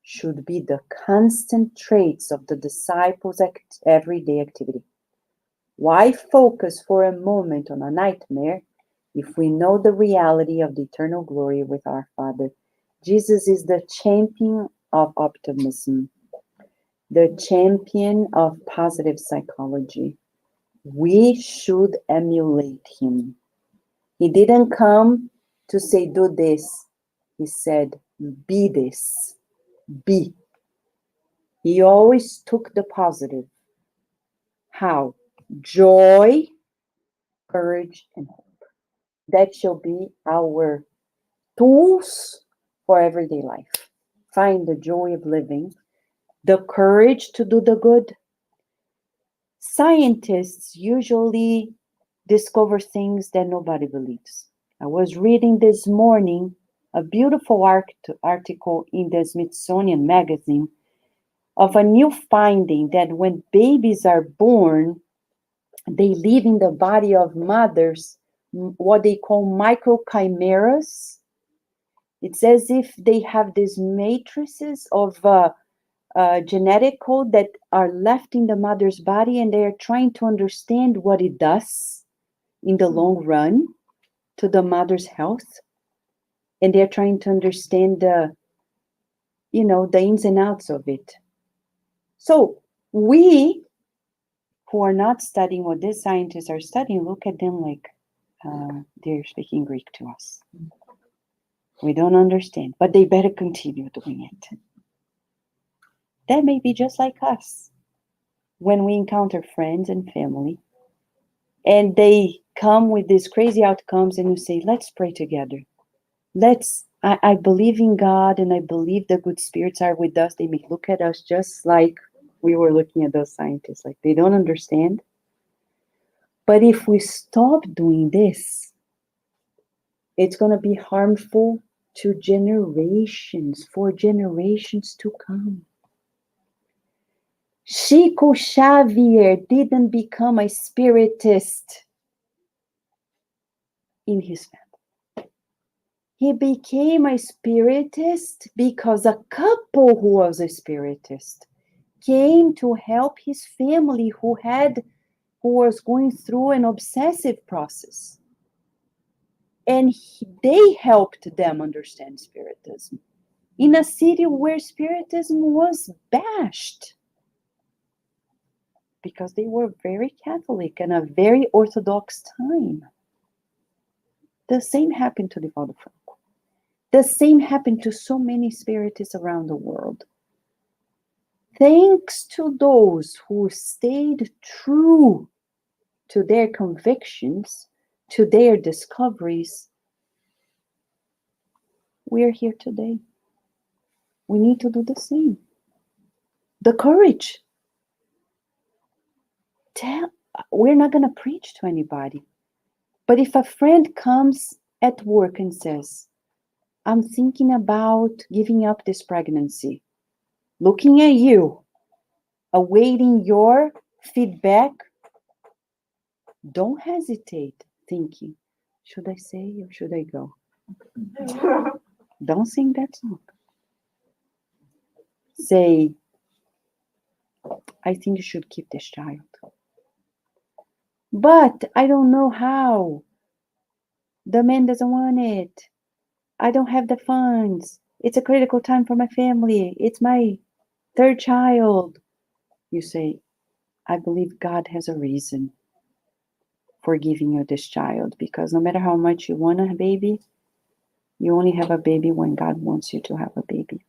should be the constant traits of the disciples' everyday activity. Why focus for a moment on a nightmare if we know the reality of the eternal glory with our Father? Jesus is the champion of optimism, the champion of positive psychology. We should emulate him. He didn't come to say, do this. He said, be this. Be. He always took the positive. How? Joy, courage, and hope. That shall be our tools for everyday life. Find the joy of living, the courage to do the good. Scientists usually discover things that nobody believes. I was reading this morning a beautiful article in the Smithsonian magazine of a new finding that when babies are born, they live in the body of mothers, what they call microchimeras. It's as if they have these matrices of genetic code that are left in the mother's body, and they are trying to understand what it does in the long run to the mother's health. And they're trying to understand the ins and outs of it. So we who are not studying what these scientists are studying, look at them like they're speaking Greek to us. We don't understand, but they better continue doing it. That may be just like us when we encounter friends and family, and they come with these crazy outcomes, and you say, let's pray together. I believe in God, and I believe the good spirits are with us. They may look at us just like we were looking at those scientists, like they don't understand. But if we stop doing this, it's going to be harmful to generations, for generations to come. Chico Xavier didn't become a spiritist in his family. He became a spiritist because a couple who was a spiritist came to help his family who was going through an obsessive process. And they helped them understand Spiritism in a city where Spiritism was bashed because they were very Catholic and a very Orthodox time. The same happened to Divaldo Franco. The same happened to so many Spiritists around the world. Thanks to those who stayed true to their convictions, to their discoveries, we are here today. We need to do the same. The courage. We're not going to preach to anybody. But if a friend comes at work and says, I'm thinking about giving up this pregnancy, looking at you, awaiting your feedback, don't hesitate thinking, should I say or should I go? Don't sing that song. Say, I think you should keep this child. But I don't know how. The man doesn't want it. I don't have the funds. It's a critical time for my family. It's my third child. You say, I believe God has a reason for giving you this child, because no matter how much you want a baby, you only have a baby when God wants you to have a baby.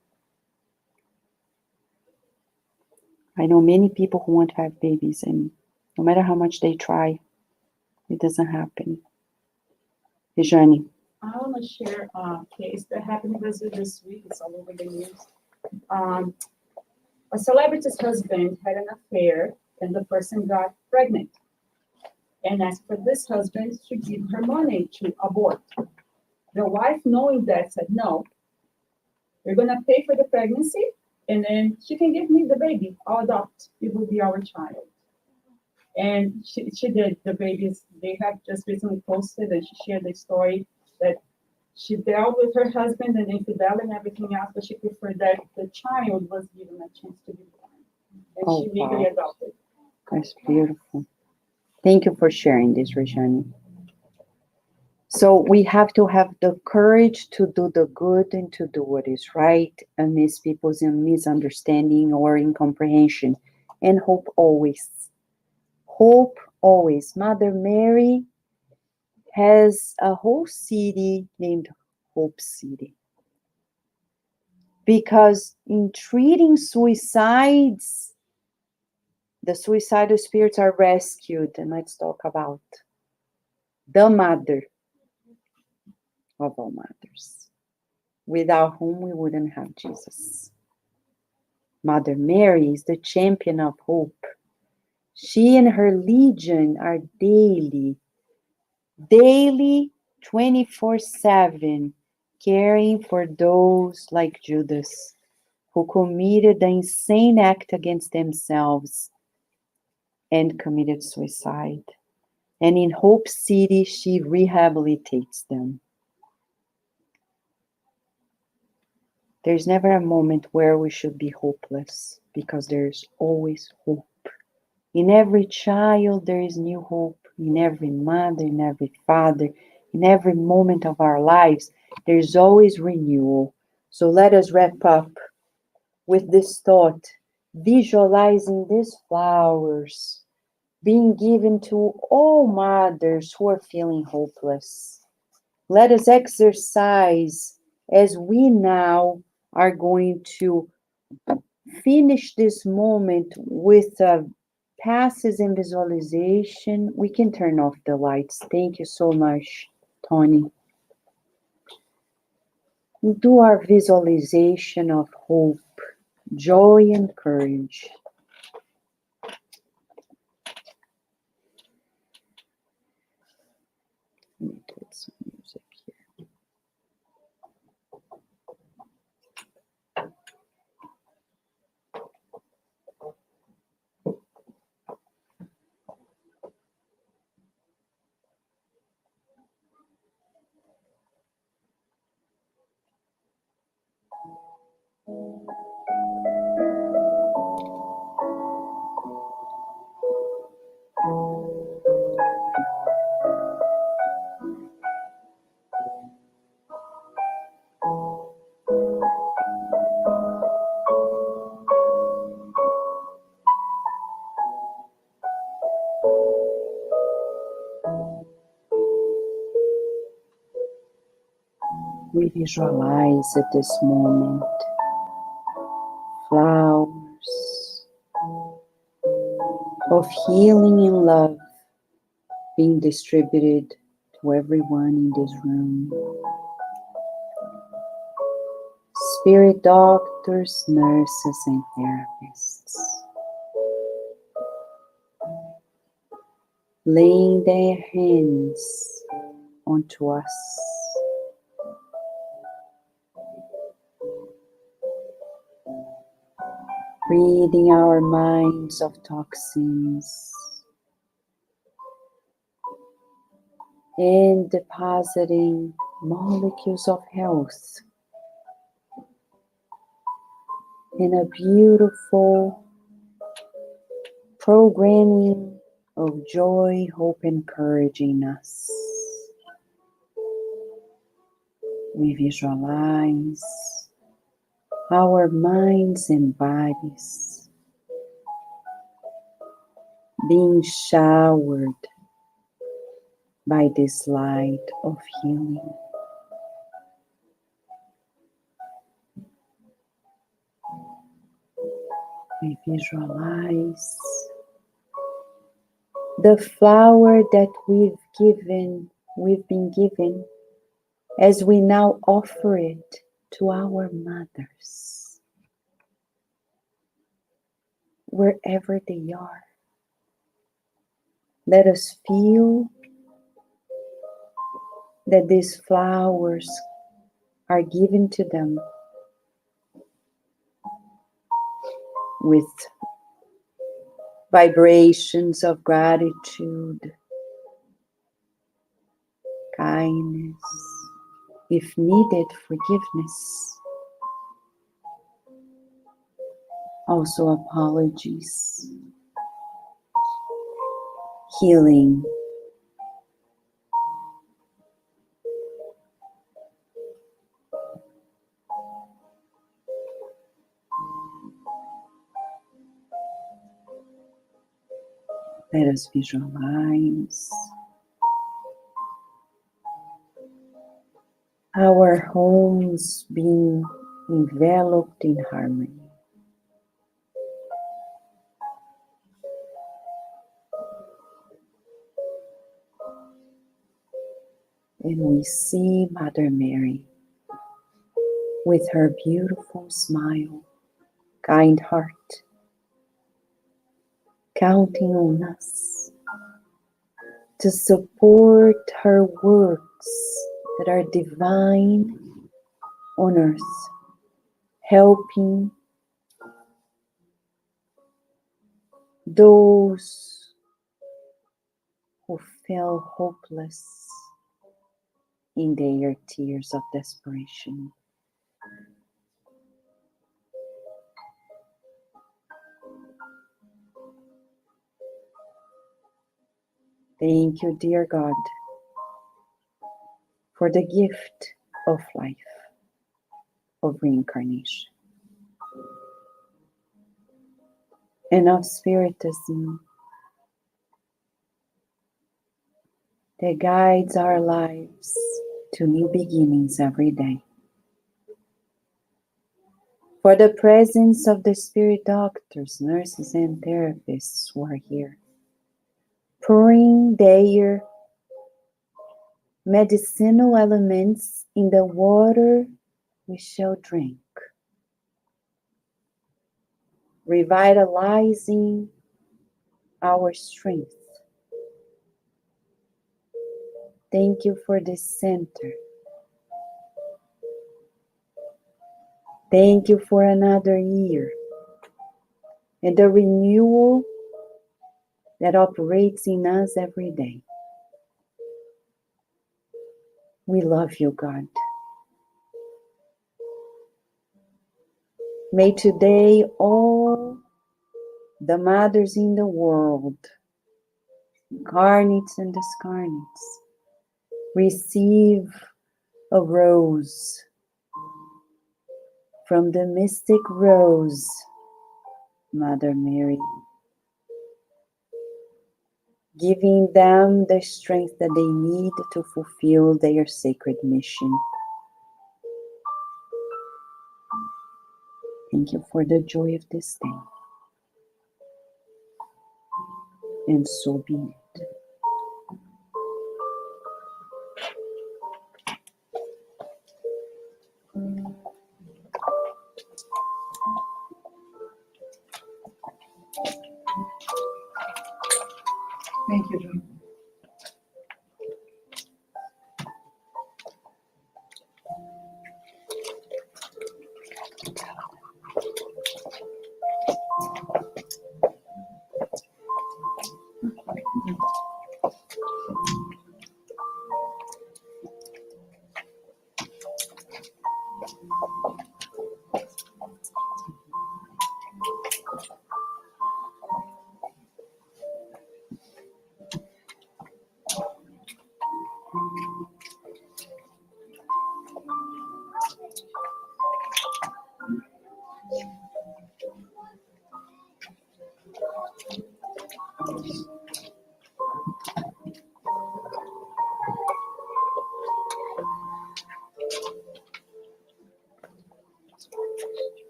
I know many people who want to have babies, and no matter how much they try, it doesn't happen. Jane, I want to share a case that happened in Brazil this week. It's all over the news. A celebrity's husband had an affair, and the person got pregnant and asked for this husband to give her money to abort. The wife, knowing that, said, "No, we're going to pay for the pregnancy, and then she can give me the baby. I'll adopt. It will be our child." And she did. The babies, they have just recently posted, and she shared the story that she dealt with her husband and infidelity and everything else, but she preferred that the child was given a chance to be born. And Oh, she legally wow. adopted. that's beautiful. Thank you for sharing this, Rejane. So we have to have the courage to do the good and to do what is right amidst people's misunderstanding or incomprehension. And hope always. Hope always. Mother Mary has a whole city named Hope City. Because in treating suicides, the suicidal spirits are rescued. And let's talk about the mother of all mothers, without whom we wouldn't have Jesus. Mother Mary is the champion of hope. She and her legion are daily 24/7, caring for those like Judas, who committed the insane act against themselves and committed suicide. And in Hope City, she rehabilitates them. There's never a moment where we should be hopeless, because there's always hope. In every child, there is new hope. In every mother, in every father, in every moment of our lives, there's always renewal. So let us wrap up with this thought, visualizing these flowers being given to all mothers who are feeling hopeless. Let us exercise as we now are going to finish this moment with passes and visualization. We can turn off the lights. Thank you so much, Tony. Do our visualization of hope, joy, and courage. Let me put some music here. We visualize at this moment flowers of healing and love being distributed to everyone in this room. Spirit doctors, nurses, and therapists, laying their hands onto us. Ridding our minds of toxins and depositing molecules of health in a beautiful programming of joy, hope, and courage in us. We visualize our minds and bodies being showered by this light of healing. We visualize the flower that we've been given, as we now offer it to our mothers, wherever they are. Let us feel that these flowers are given to them with vibrations of gratitude, kindness, if needed, forgiveness, also apologies, healing. Let us visualize our homes being enveloped in harmony. And we see Mother Mary with her beautiful smile, kind heart, counting on us to support her works that are divine on earth, helping those who feel hopeless in their tears of desperation. Thank you, dear God, for the gift of life, of reincarnation, and of Spiritism that guides our lives to new beginnings every day. For the presence of the spirit doctors, nurses, and therapists who are here, pouring their medicinal elements in the water we shall drink, revitalizing our strength. Thank you for this center. Thank you for another year and the renewal that operates in us every day. We love you, God. May today all the mothers in the world, incarnates and discarnates, receive a rose from the mystic rose, Mother Mary, giving them the strength that they need to fulfill their sacred mission. Thank you for the joy of this day. And so be it. Thank you, John.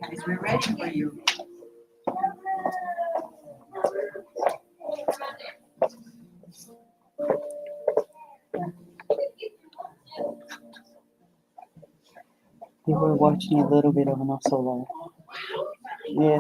Guys, we're ready for you. We were watching a little bit of No Solar. Yeah.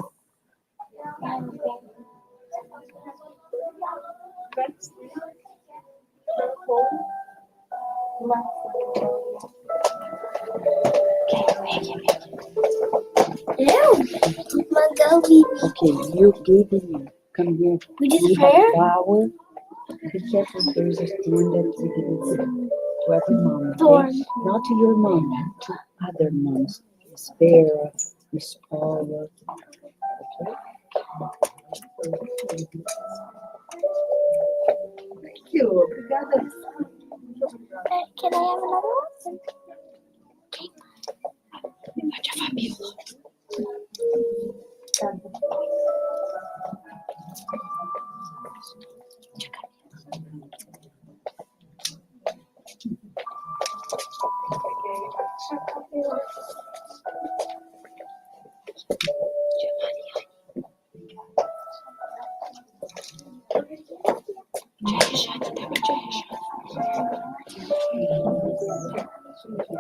Okay, you gave me. Come here. We did We prayer? have flower. Be careful, there's a thorn that we didn't see. To every mom. Okay? Thorn. Not to your mom, to other moms. Miss Vera, Miss Paula. Okay? Thank you. Obrigada. Can I have another one?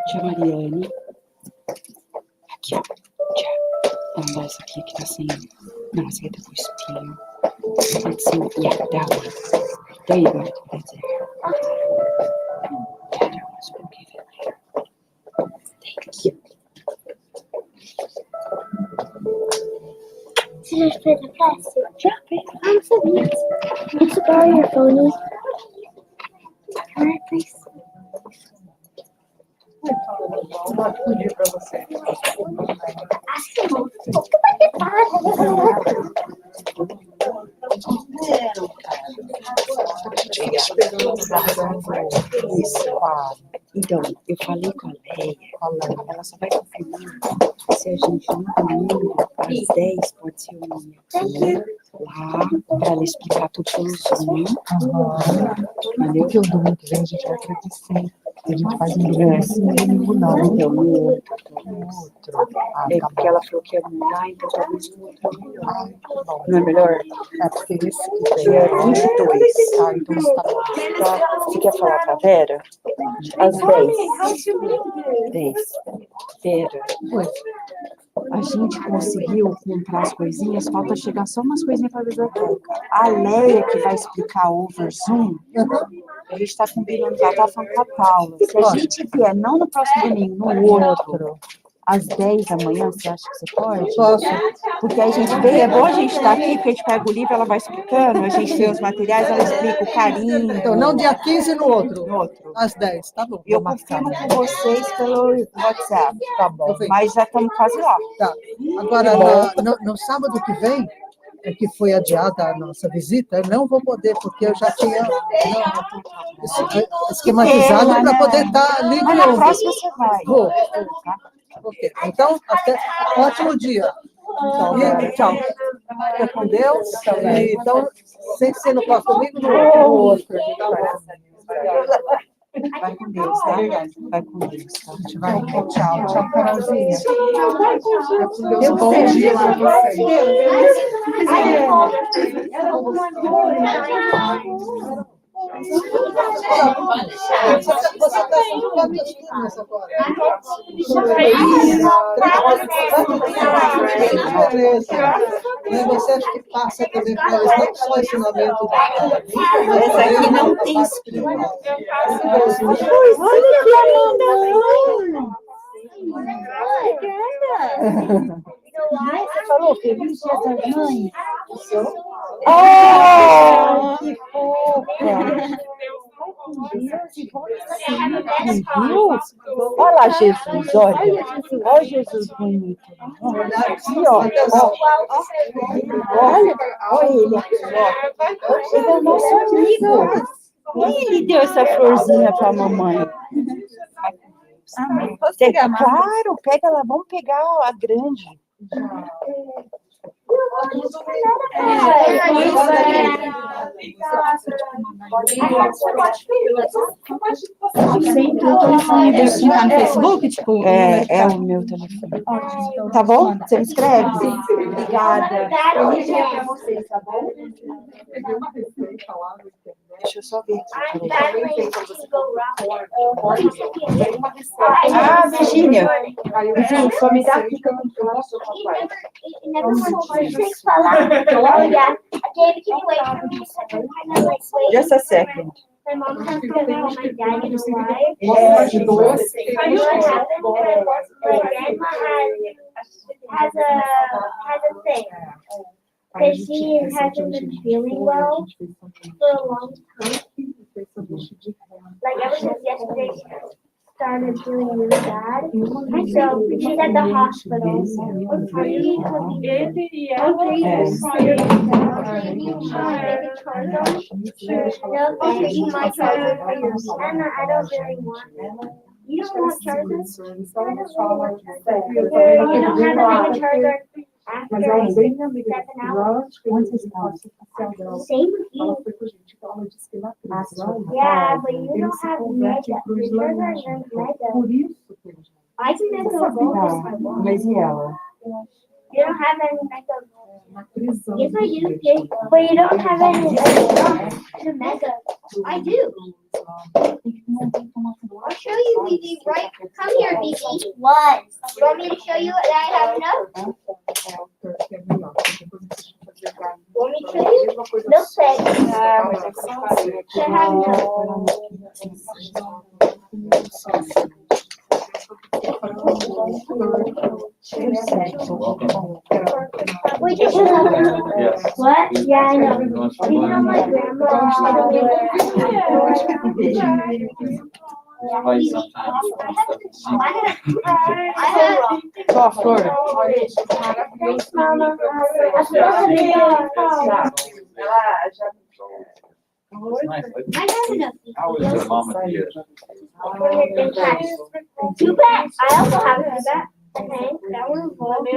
Tia Mariane. Aqui, ó. Tia. Vamos dar essa aqui que tá sem. Não, essa aqui tá com espinho. Pode ser. Yeah, that one. There you go. That's it. The other ones we'll give it later. Thank you. Você já fez a prece? Já fez. Ah, não sabia. Let's borrow your phone. Can I please? Pode pedir para você. Isso. Então, eu falei com a Leia, ela só vai confirmar se a gente no domingo, às 10, pode se reunir aqui, lá, para ela explicar tudo pelo Zoom. Entendeu? Porque o domingo que vem a gente vai para DC. A gente faz um domingo não. Então, no outro. Ah, É tá porque bom. ela falou que ia mudar, então talvez o outro é melhor. Tá bom. Não é melhor? É porque esse que vem. Dia 22. Tá, então está bom. Tá? Você quer falar com a Vera? Às 10. 10. Vera, Oi. a gente conseguiu comprar as coisinhas, falta chegar só umas coisinhas para a biblioteca. A Leia, que vai explicar over Zoom, a gente está combinando, ela está falando com a Paula. Se a gente vier, não no próximo domingo, no outro, às 10 da manhã, você acha que você pode? Posso. Porque a gente vê, é bom a gente estar aqui, porque a gente pega o livro, ela vai explicando, a gente vê os materiais, ela explica o carinho. Então, não dia 15 no outro. No outro. Às 10, tá bom. E eu Vou marcar. confirmo com vocês pelo WhatsApp, Tá bom. mas já estamos quase lá. Tá. Agora, no sábado que vem, que foi adiada a nossa visita, eu não vou poder, porque eu já tinha esquematizado Pena, para né? poder estar livre. Mas na próxima você vai. Vou. Ok. Então, até ótimo dia. Tchau. Fica com Deus. E, então, sem ser no próximo domingo, no outro. Vai com Deus, tá? Vai com Deus, tá? A gente vai. Tchau, Carolzinha. Bom dia para vocês. Você está com quantas turmas agora? Beleza. E você acha que passa também para eles não só ensinamento da Essa aqui não tem espinho. Olha que linda! Obrigada! Você falou Feliz Dia das Mães? Oh, que fofa! Viu? Olha lá, Jesus, olha. Olha Jesus bonito. Aqui, ó. Olha, olha ele aqui, ó. Ele é o nosso amigo. Quem ele deu essa florzinha pra mamãe? Claro, pega lá, vamos pegar a grande. Sempre o telefone do Sim tá no Facebook, tipo. É o meu telefone. Tá bom? Você me escreve? Obrigada. Pra vocês, tá bom? Deixa eu só ver aqui. Ah, Virgínia. Virgínia, só me dá aqui que eu não posso papai. Just a second. My mom has to tell my dad and my wife. You know what happened? My grandma has a thing. Because she hasn't been feeling well for a long time. Like ever since yesterday, she started feeling really bad. So she's at the hospital. No, okay, you might charger for yourself. Anna, I don't really want it. You don't want chargers? I don't really want chargers. You don't have any charger after 7 hours. Same with you. Yeah, but you don't have mega. The charger is mega. I can make those go. Mas e ela? You don't have any mega. Yes, I do. But you don't have any mega. I do. I'll show you, BB, right? Come here, BB. What? You want me to show you that I have enough? Want me to show you? Milk fed. Should have enough. Wait, just Yes. what? Yeah, I know. You know my grandma. Like sometimes. Ó, Flor. Thanks, Mama. I have enough. How was your mama dear? Too bad. I also have that. Okay, that one involved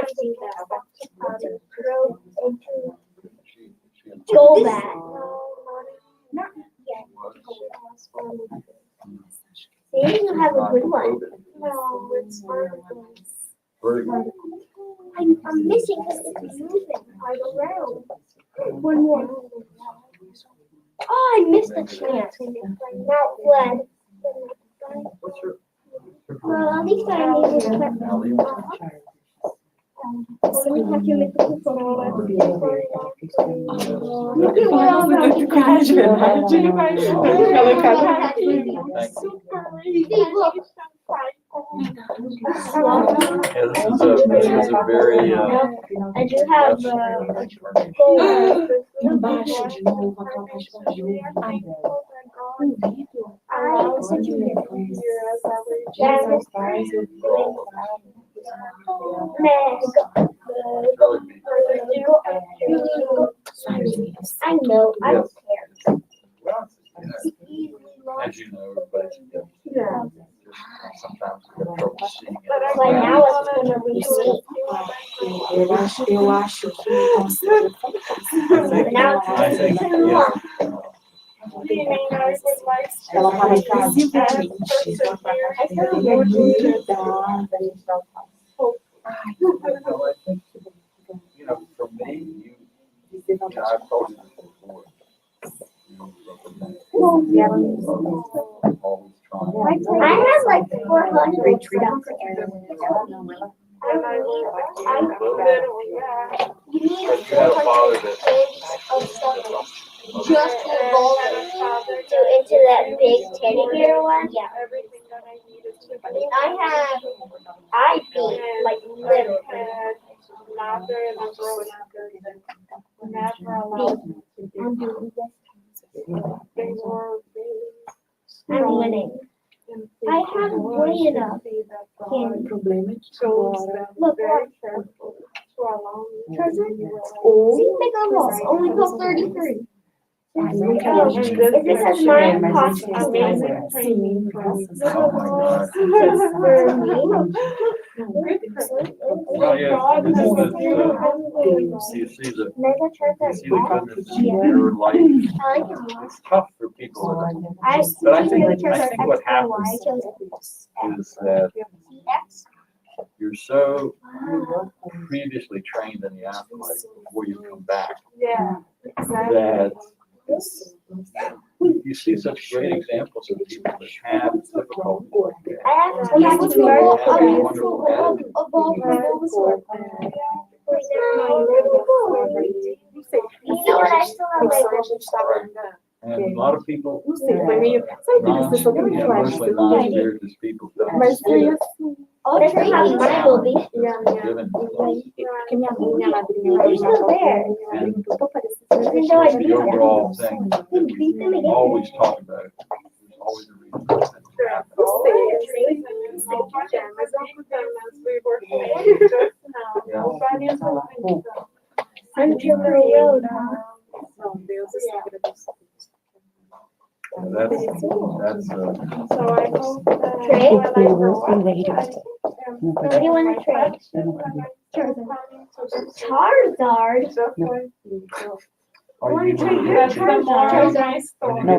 drove into so bad. Not yet. See, you have a good one. No, it's fine. I'm missing because it's moving right around. One more. Oh, I missed the chance. Not fled. Well, at least I made it. So we have to make the This is a very I do have Embaixo de novo, I know, I don't care. as you know, but sometimes we have trouble seeing it. But now it's gonna be me. Eu acho que Now I it's think, gonna be yeah. ela estava visivelmente You know, for me, I've told you this before. Always trying. I have like 400 stuff. You need But you had a father 400 that. kids of stuff just to roll into that big teddy bear one. Yeah. I have, I beat like literally. never allowed me to do that. They were I'm winning. I have way enough candy. Look, treasure. See, big almost only cost 33. If this has mine cost amazing training for me. Well, yeah, you see the goodness in your life. It's tough for people. But I think what happens is that you're so previously trained in the afterlife before you come back that you see such great examples of people that have difficulty. I have to have a wonderful of all people. You know what? I still have my And a lot of people, Emotionally non-spirited people don't Oh, that's how mine will be. given. You're still there. And Even though I the beat them. overall thing that We beat them we again. always talk about, there's always a reason for it to happen. Until road, huh? And that's, So I hope Trade? We will be later. What do you want to trade? Charizard? are you that's the more of my story. No,